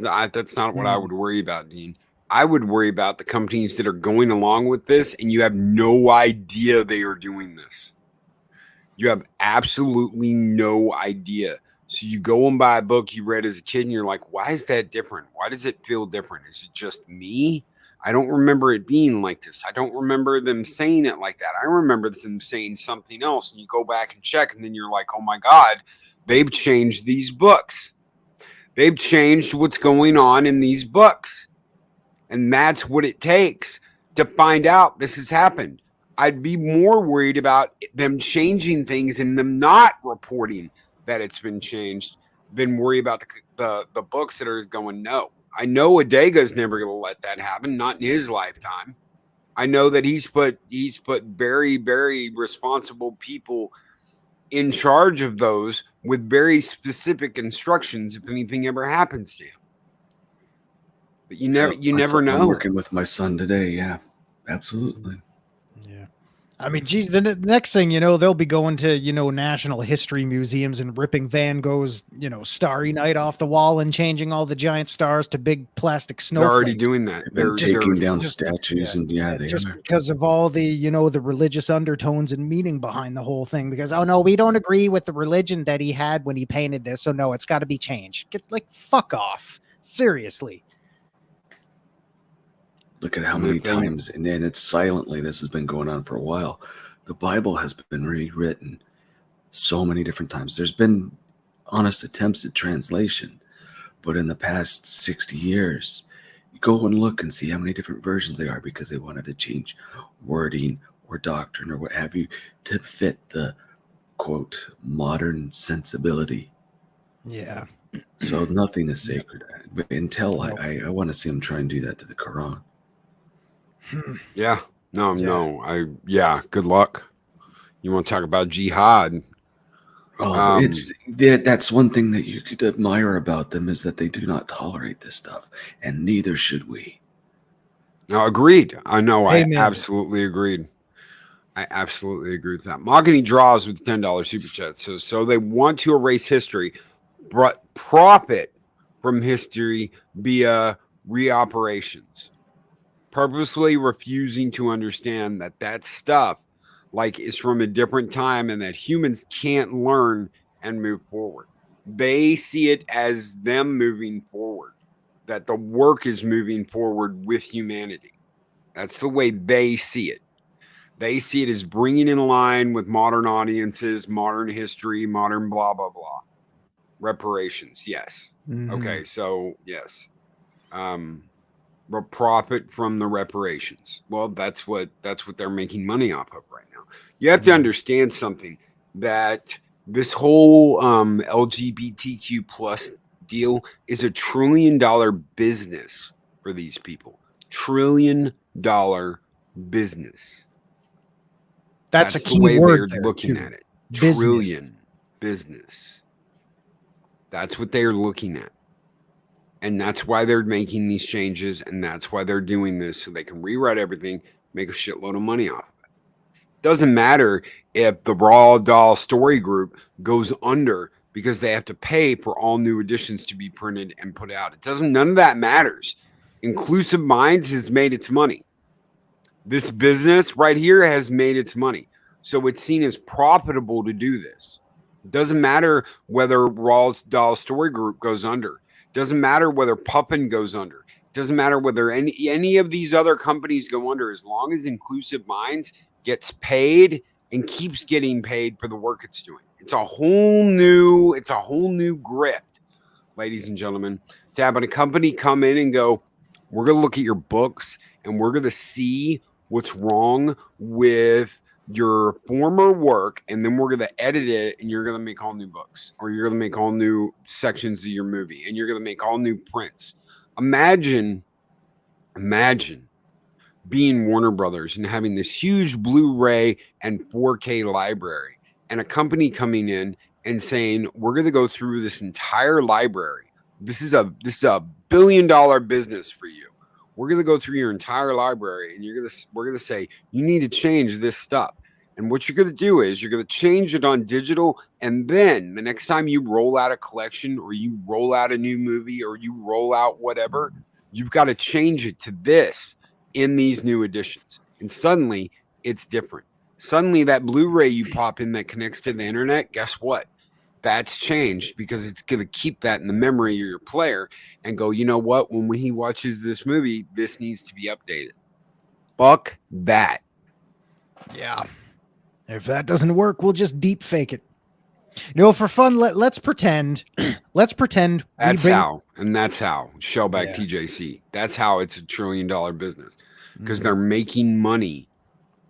not what I would worry about, Dean. I would worry about the companies that are going along with this and you have no idea they are doing this. You have absolutely no idea. So you go and buy a book you read as a kid and you're like, why is that different? Why does it feel different? Is it just me? I don't remember it being like this. I don't remember them saying it like that. I remember them saying something else. And you go back and check and then you're like, oh my God, they've changed these books. They've changed what's going on in these books. And that's what it takes to find out this has happened. I'd be more worried about them changing things and them not reporting that it's been changed than worry about the books that are going, no. I know Adega's never going to let that happen, not in his lifetime. I know that he's put very, very responsible people in charge of those with very specific instructions if anything ever happens to him. But you never know. I'm working with my son today. Yeah, absolutely. Yeah. I mean, geez, the next thing you know, they'll be going to, national history museums and ripping Van Gogh's, Starry Night off the wall and changing all the giant stars to big plastic snowflakes. They're already doing that. They're taking down statues and they just are. Because of all the, the religious undertones and meaning behind the whole thing. Because, oh no, we don't agree with the religion that he had when he painted this. So no, it's got to be changed. Fuck off. Seriously. Look at how many times, and then it's silently, this has been going on for a while. The Bible has been rewritten so many different times. There's been honest attempts at translation, but in the past 60 years, you go and look and see how many different versions they are because they wanted to change wording or doctrine or what have you to fit the, quote, modern sensibility. Yeah. So nothing is sacred. But until I want to see them try and do that to the Quran. Yeah. No. Good luck. You want to talk about jihad? That's one thing that you could admire about them is that they do not tolerate this stuff, and neither should we. No, agreed. I know. Amen. I absolutely agreed. I absolutely agree with that. Mahogany draws with $10 super chat. So they want to erase history, but profit from history via reoperations. Purposely refusing to understand that stuff is from a different time and that humans can't learn and move forward. They see it as them moving forward, that the work is moving forward with humanity. That's the way they see it. They see it as bringing in line with modern audiences, modern history, modern blah, blah, blah. Reparations. Yes. Mm-hmm. Okay. So yes. Profit from the reparations. Well, that's what they're making money off of right now. You have to understand something, that this whole LGBTQ plus deal is $1 trillion business for these people. $1 trillion business. That's a key the way word they're there, looking too. at it. Business. Trillion business. That's what they're looking at. And that's why they're making these changes, and that's why they're doing this, so they can rewrite everything, make a shitload of money off of it. Doesn't matter if the Roald Dahl story group goes under because they have to pay for all new editions to be printed and put out. None of that matters. Inclusive Minds has made its money. This business right here has made its money. So it's seen as profitable to do this. It doesn't matter whether Roald Dahl story group goes under. Doesn't matter whether Puffin goes under. Doesn't matter whether any of these other companies go under, as long as Inclusive Minds gets paid and keeps getting paid for the work it's doing. It's a whole new grift, ladies and gentlemen, to have a company come in and go, we're going to look at your books and we're going to see what's wrong with your former work, and then we're going to edit it, and you're going to make all new books, or you're going to make all new sections of your movie, and you're going to make all new prints. Imagine being Warner Brothers and having this huge Blu-ray and 4K library, and a company coming in and saying, we're going to go through this entire library. This is a $1 billion business for you. We're going to go through your entire library, and we're going to say, you need to change this stuff. And what you're going to do is you're going to change it on digital. And then the next time you roll out a collection or you roll out a new movie or you roll out whatever, you've got to change it to this in these new editions. And suddenly it's different. Suddenly that Blu-ray you pop in that connects to the internet, guess what? That's changed because it's going to keep that in the memory of your player and go, you know what? When he watches this movie, this needs to be updated. Fuck that. Yeah. If that doesn't work, we'll just deep fake it. For fun, let's pretend. Let's pretend. That's how Shellback TJC. That's how it's $1 trillion business because they're making money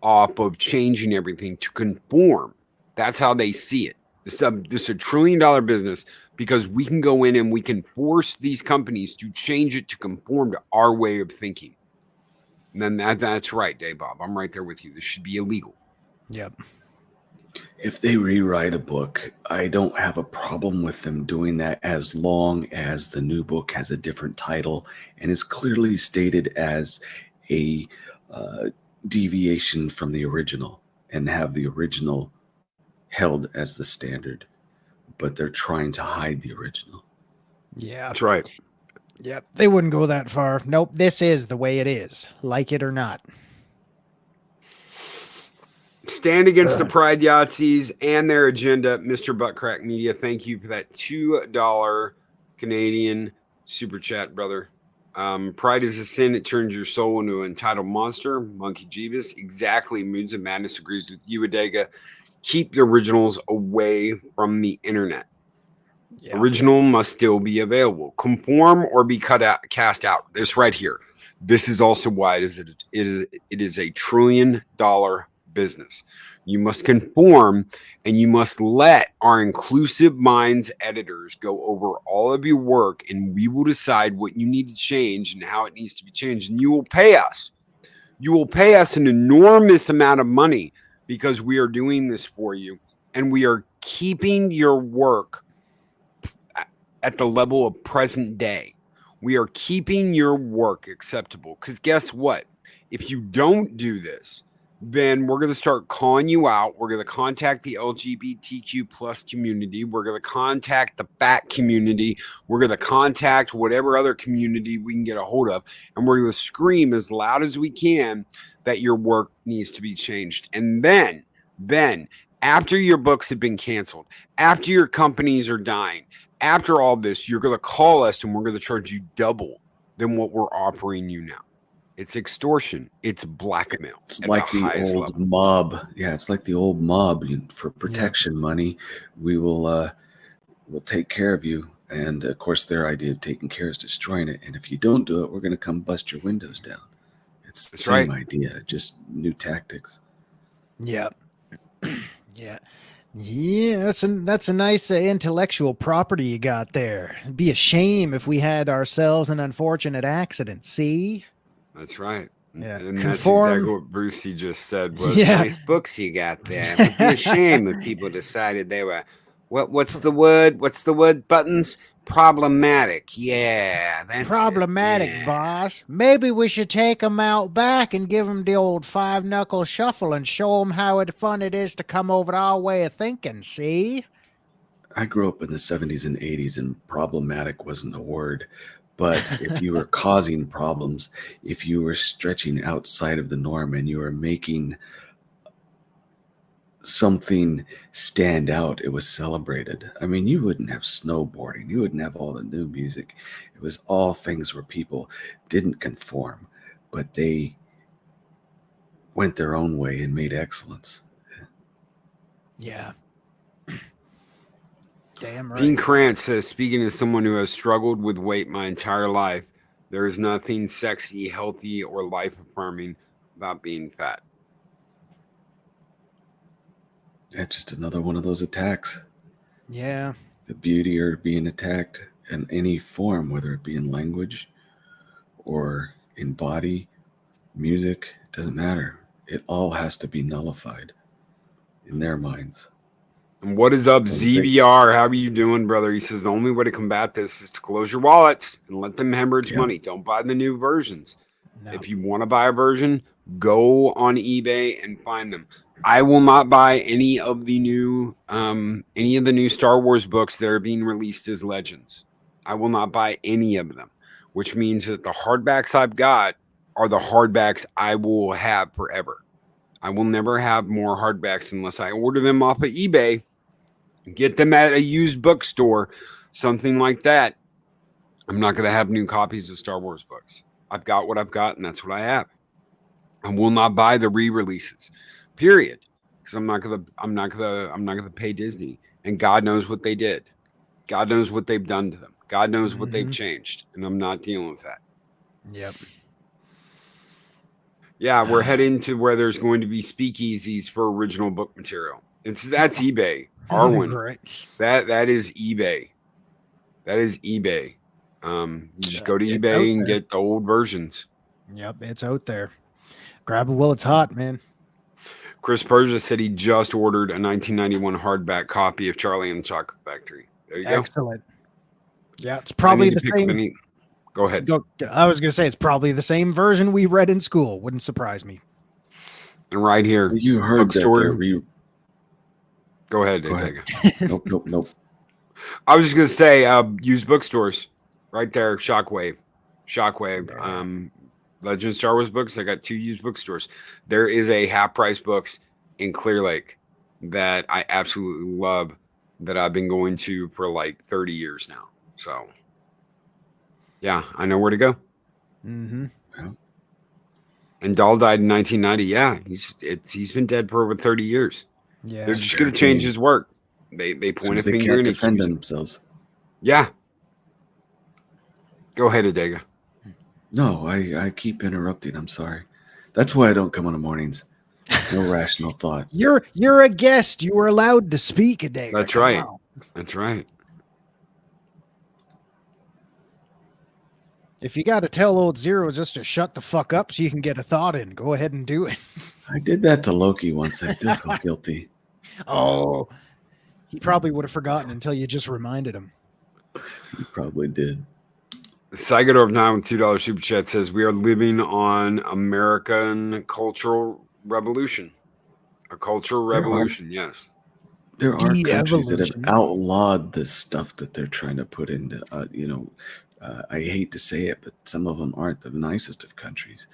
off of changing everything to conform. That's how they see it. This is a $1 trillion business because we can go in and we can force these companies to change it to conform to our way of thinking. And then that's right, Dave Bob. I'm right there with you. This should be illegal. Yep. If they rewrite a book, I don't have a problem with them doing that as long as the new book has a different title and is clearly stated as a deviation from the original and have the original held as the standard. But they're trying to hide the original. Yeah. That's right. Yep. They wouldn't go that far. Nope. This is the way it is, like it or not. Stand against the Pride Yahtzees and their agenda. Mr. Buttcrack Media, thank you for that $2 Canadian super chat, brother. Pride is a sin. It turns your soul into an entitled monster. Monkey Jeebus. Exactly. Moods of Madness agrees with you, Adega. Keep the originals away from the internet. Yeah. Original must still be available. Conform or be cast out. This right here. This is also why it is $1 trillion business. You must conform and you must let our inclusive minds editors go over all of your work and we will decide what you need to change and how it needs to be changed. And you will pay us. You will pay us an enormous amount of money because we are doing this for you and we are keeping your work at the level of present day. We are keeping your work acceptable because guess what? If you don't do this, then we're going to start calling you out. We're going to contact the LGBTQ plus community. We're going to contact the fat community. We're going to contact whatever other community we can get a hold of. And we're going to scream as loud as we can that your work needs to be changed. And then after your books have been canceled, after your companies are dying, after all this, you're going to call us and we're going to charge you double than what we're offering you now. It's extortion. It's blackmail. It's like the old mob. Yeah, it's like the old mob. For protection money, we will we'll take care of you. And of course, their idea of taking care is destroying it. And if you don't do it, we're going to come bust your windows down. It's the same idea, just new tactics. Yeah. Yeah. Yeah, that's a nice intellectual property you got there. It'd be a shame if we had ourselves an unfortunate accident. See? That's right. Yeah. And that's exactly what Brucey just said was nice books you got there. It would be a shame if people decided they were what's the word? What's the word, Buttons? Problematic. Yeah. That's problematic, boss. Maybe we should take them out back and give them the old 5-knuckle shuffle and show them how fun it is to come over to our way of thinking, see? I grew up in the 70s and 80s and problematic wasn't a word. But if you were causing problems, if you were stretching outside of the norm and you were making something stand out, it was celebrated. I mean, you wouldn't have snowboarding. You wouldn't have all the new music. It was all things where people didn't conform, but they went their own way and made excellence. Yeah. Damn right. Dean Krantz says, speaking as someone who has struggled with weight my entire life, there is nothing sexy, healthy, or life-affirming about being fat. That's just another one of those attacks. Yeah. The beauty are being attacked in any form, whether it be in language or in body, music, it doesn't matter. It all has to be nullified in their minds. And what is up, ZBR? How are you doing, brother? He says the only way to combat this is to close your wallets and let them hemorrhage money. Don't buy the new versions. No. If you want to buy a version, go on eBay and find them. I will not buy any of the new Star Wars books that are being released as Legends. I will not buy any of them, which means that the hardbacks I've got are the hardbacks I will have forever. I will never have more hardbacks unless I order them off of eBay, get them at a used bookstore, something like that. I'm not going to have new copies of Star Wars books. I've got what I've got, and that's what I have. I will not buy the re-releases, period, because I'm not gonna pay Disney. And God knows what they did. God knows what they've done to them. God knows what they've changed, and I'm not dealing with that. Yep. Yeah, we're heading to where there's going to be speakeasies for original book material. That's eBay. Arwen. Right. That is eBay. That is eBay. You just go to It's eBay out and there. get the old versions. Yep, it's out there. Grab it while it's hot, man. Chris Persia said he just ordered a 1991 hardback copy of Charlie and the Chocolate Factory. There you go. Excellent. Yeah, it's probably the same. Go ahead. I was going to say it's probably the same version we read in school. Wouldn't surprise me. And right here, You heard that bookstore. they're Go ahead. Go ahead. Nope. Nope. I was just going to say used bookstores. Right there, Shockwave. Legend Star Wars books. I got 2 used bookstores. There is a half price books in Clear Lake that I absolutely love that I've been going to for like 30 years now. So yeah, I know where to go. Mm-hmm. And Dahl died in 1990. Yeah, he's been dead for over 30 years. Yeah. They're just going to change his work. They point a They finger can't and defend accuse him. themselves. Yeah. Go ahead, Adega. No, I keep interrupting. I'm sorry. That's why I don't come on the mornings. No rational thought. You're a guest. You were allowed to speak a day. That's right. That's right. If you got to tell old Zero just to shut the fuck up so you can get a thought in, go ahead and do it. I did that to Loki once. I still feel guilty. Oh, he probably would have forgotten until you just reminded him. You probably did. Cygador of 9 with $2 super chat says we are living on American cultural revolution. A cultural revolution, yes. There are countries that have De-evolution. outlawed this stuff that they're trying to put into, I hate to say it, but some of them aren't the nicest of countries.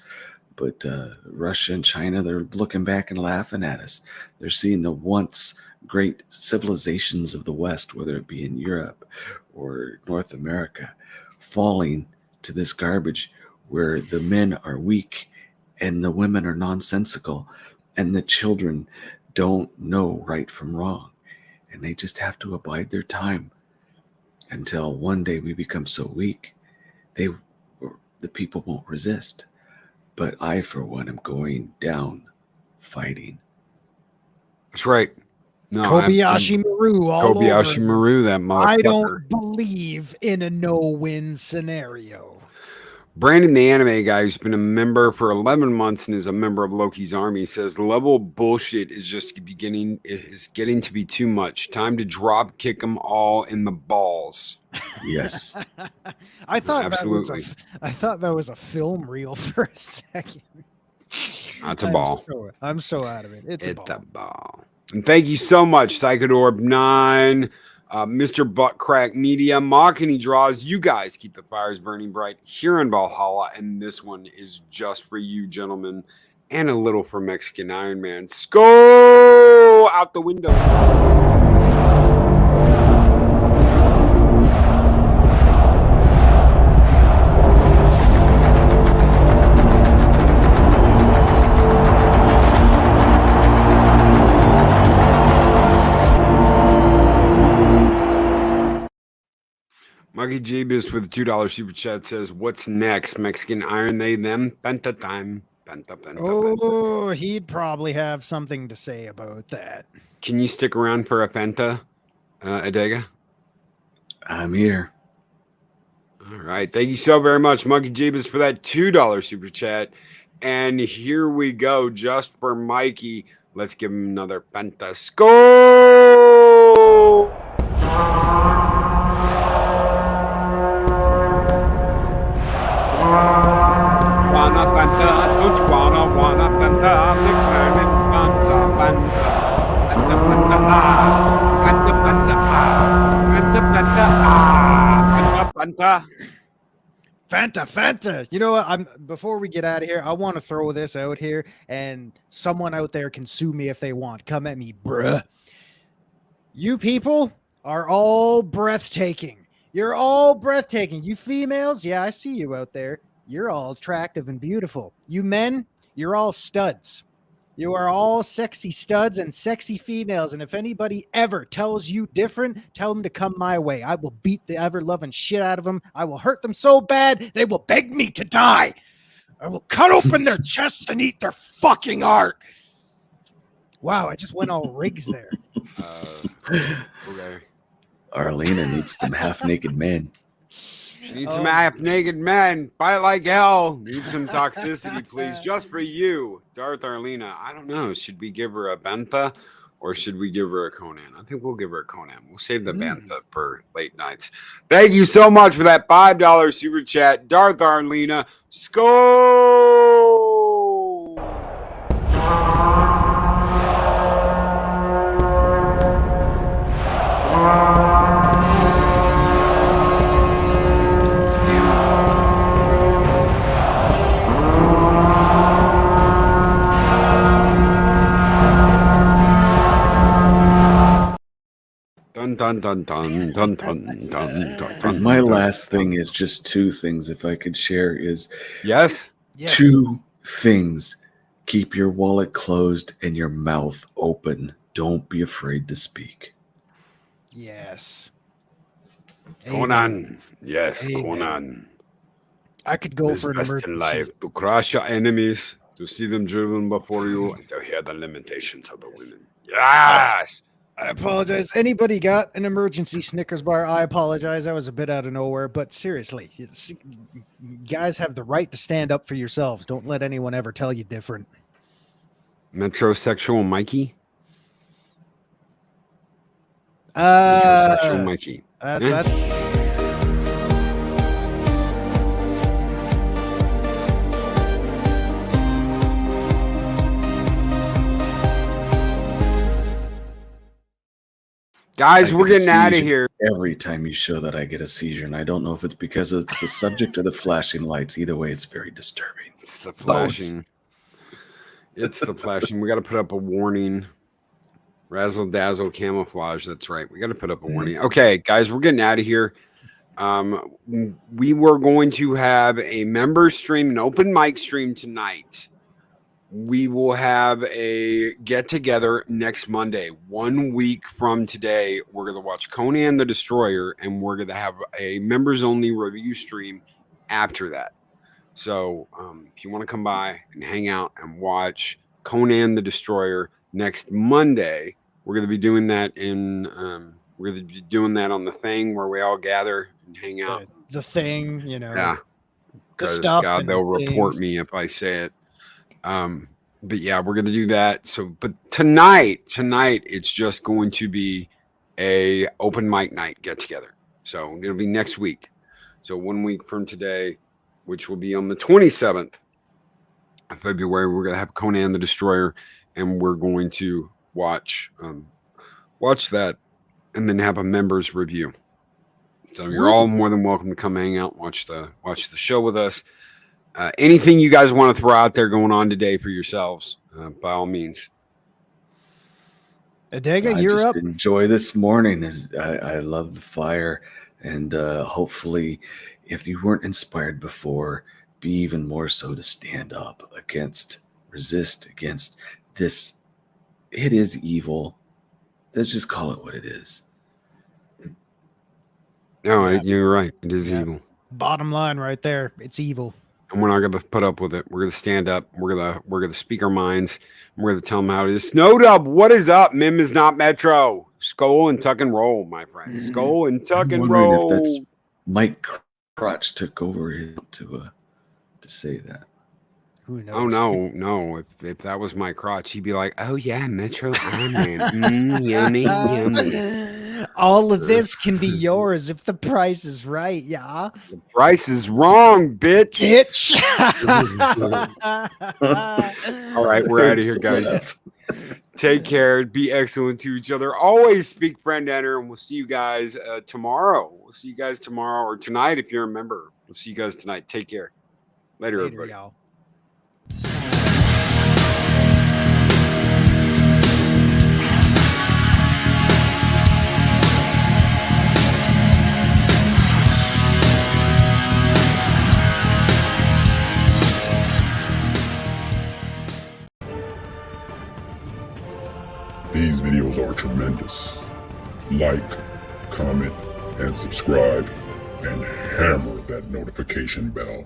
But Russia and China, they're looking back and laughing at us. They're seeing the once great civilizations of the West, whether it be in Europe or North America, falling to this garbage where the men are weak and the women are nonsensical and the children don't know right from wrong. And they just have to abide their time until one day we become so weak, the people won't resist. But I, for one, am going down fighting. That's right. No, Kobayashi Maru all Kobayashi over. Maru, that motherfucker. I don't believe in a no-win scenario. Brandon, the anime guy, who's been a member for 11 months and is a member of Loki's army, says the level of bullshit is getting to be too much. Time to drop kick them all in the balls. Yes. I thought Absolutely. I thought that was a film reel for a second. That's a ball. I'm so out of it. It's a It's ball. a ball. And thank you so much, Psychodorb 9, Mr. Buttcrack Media, Machini Draws. You guys keep the fires burning bright here in Valhalla, and this one is just for you, gentlemen, and a little for Mexican Iron Man. Skull out the window. Monkey Jeebus with $2 super chat says, "What's next? Mexican Iron, they, them, Penta time, Penta, Penta, Penta." Oh, he'd probably have something to say about that. Can you stick around for a Penta, Adega? I'm here. All right, thank you so very much, Monkey Jeebus, for that $2 super chat. And here we go, just for Mikey. Let's give him another Penta. Skull! Wanna Penta, don't you wanna Penta, mix her in Penta, Fanta. You know what? Before we get out of here, I want to throw this out here, and someone out there can sue me if they want. Come at me, bruh. You people are all breathtaking. You're all breathtaking. You females, yeah, I see you out there. You're all attractive and beautiful. You men, you're all studs. You are all sexy studs and sexy females. And if anybody ever tells you different, tell them to come my way. I will beat the ever-loving shit out of them. I will hurt them so bad, they will beg me to die. I will cut open their chests and eat their fucking heart. Wow, I just went all Riggs there. Okay. Arlena needs some half-naked men. She needs some half-naked men. Fight like hell. Need some toxicity, please. Just for you, Darth Arlena. I don't know. Should we give her a Bantha or should we give her a Conan? I think we'll give her a Conan. We'll save the Bantha for late nights. Thank you so much for that $5 super chat. Darth Arlena. Skull! Dun, dun, dun, dun, dun, dun, dun, dun, My last thing is just two things, if I could share, is yes. Two things. Keep your wallet closed and your mouth open. Don't be afraid to speak. Yes. Conan. Yes, Amen. Conan. I could go It's for an best emergency. in life to crush your enemies, to see them driven before you, and to hear the limitations of the women. Yes. I apologize. Anybody got an emergency Snickers bar? I apologize. I was a bit out of nowhere, but seriously, you guys have the right to stand up for yourselves. Don't let anyone ever tell you different. Metrosexual Mikey? Metrosexual Mikey. That's Guys, we're getting out of here. Every time you show that, I get a seizure, and I don't know if it's because it's the subject or the flashing lights. Either way, it's very disturbing. It's the flashing. It's the flashing. We got to put up a warning. Razzle dazzle camouflage. That's right. We got to put up a warning. Okay, guys, we're getting out of here. We were going to have a member stream, an open mic stream tonight. We will have a get together next Monday. 1 week from today, we're going to watch Conan the Destroyer, and we're going to have a members only review stream after that. So if you want to come by and hang out and watch Conan the Destroyer next Monday, we're going to be doing that we're going to be doing that on the thing where we all gather and hang out. the thing, you know. Yeah. The stuff. God, and they'll the report things. me if I say it. But yeah, we're gonna do that. So, but tonight, it's just going to be a open mic night get together. So it'll be next week. So 1 week from today, which will be on the 27th of February, we're gonna have Conan the Destroyer, and we're going to watch that, and then have a members review. So you're all more than welcome to come hang out, watch the show with us. Anything you guys want to throw out there going on today for yourselves, by all means. Adega, you're up. Enjoy this morning. I love the fire, and hopefully, if you weren't inspired before, be even more so to stand up resist against this. It is evil. Let's just call it what it is. No, you're right. It is evil. Bottom line right there. It's evil. And we're not going to put up with it. We're going to stand up. We're going to speak our minds. We're going to tell them how it is. Snowdub, what is up? Mim is not Metro. Skull and tuck and roll, my friend. Skull and tuck and roll. If that's Mike Crotch took over him to say that. Who knows? Oh no! If that was my crotch, he'd be like, "Oh yeah, Metro Iron, yummy, yummy." All of this can be yours if the price is right, yeah. The price is wrong, bitch. Bitch. All right, we're out of here, guys. Take care. Be excellent to each other. Always speak friend enter, and we'll see you guys tomorrow. We'll see you guys tomorrow or tonight if you're a member. We'll see you guys tonight. Take care. Later everybody. Y'all. These videos are tremendous. Like, comment, and subscribe, and hammer that notification bell.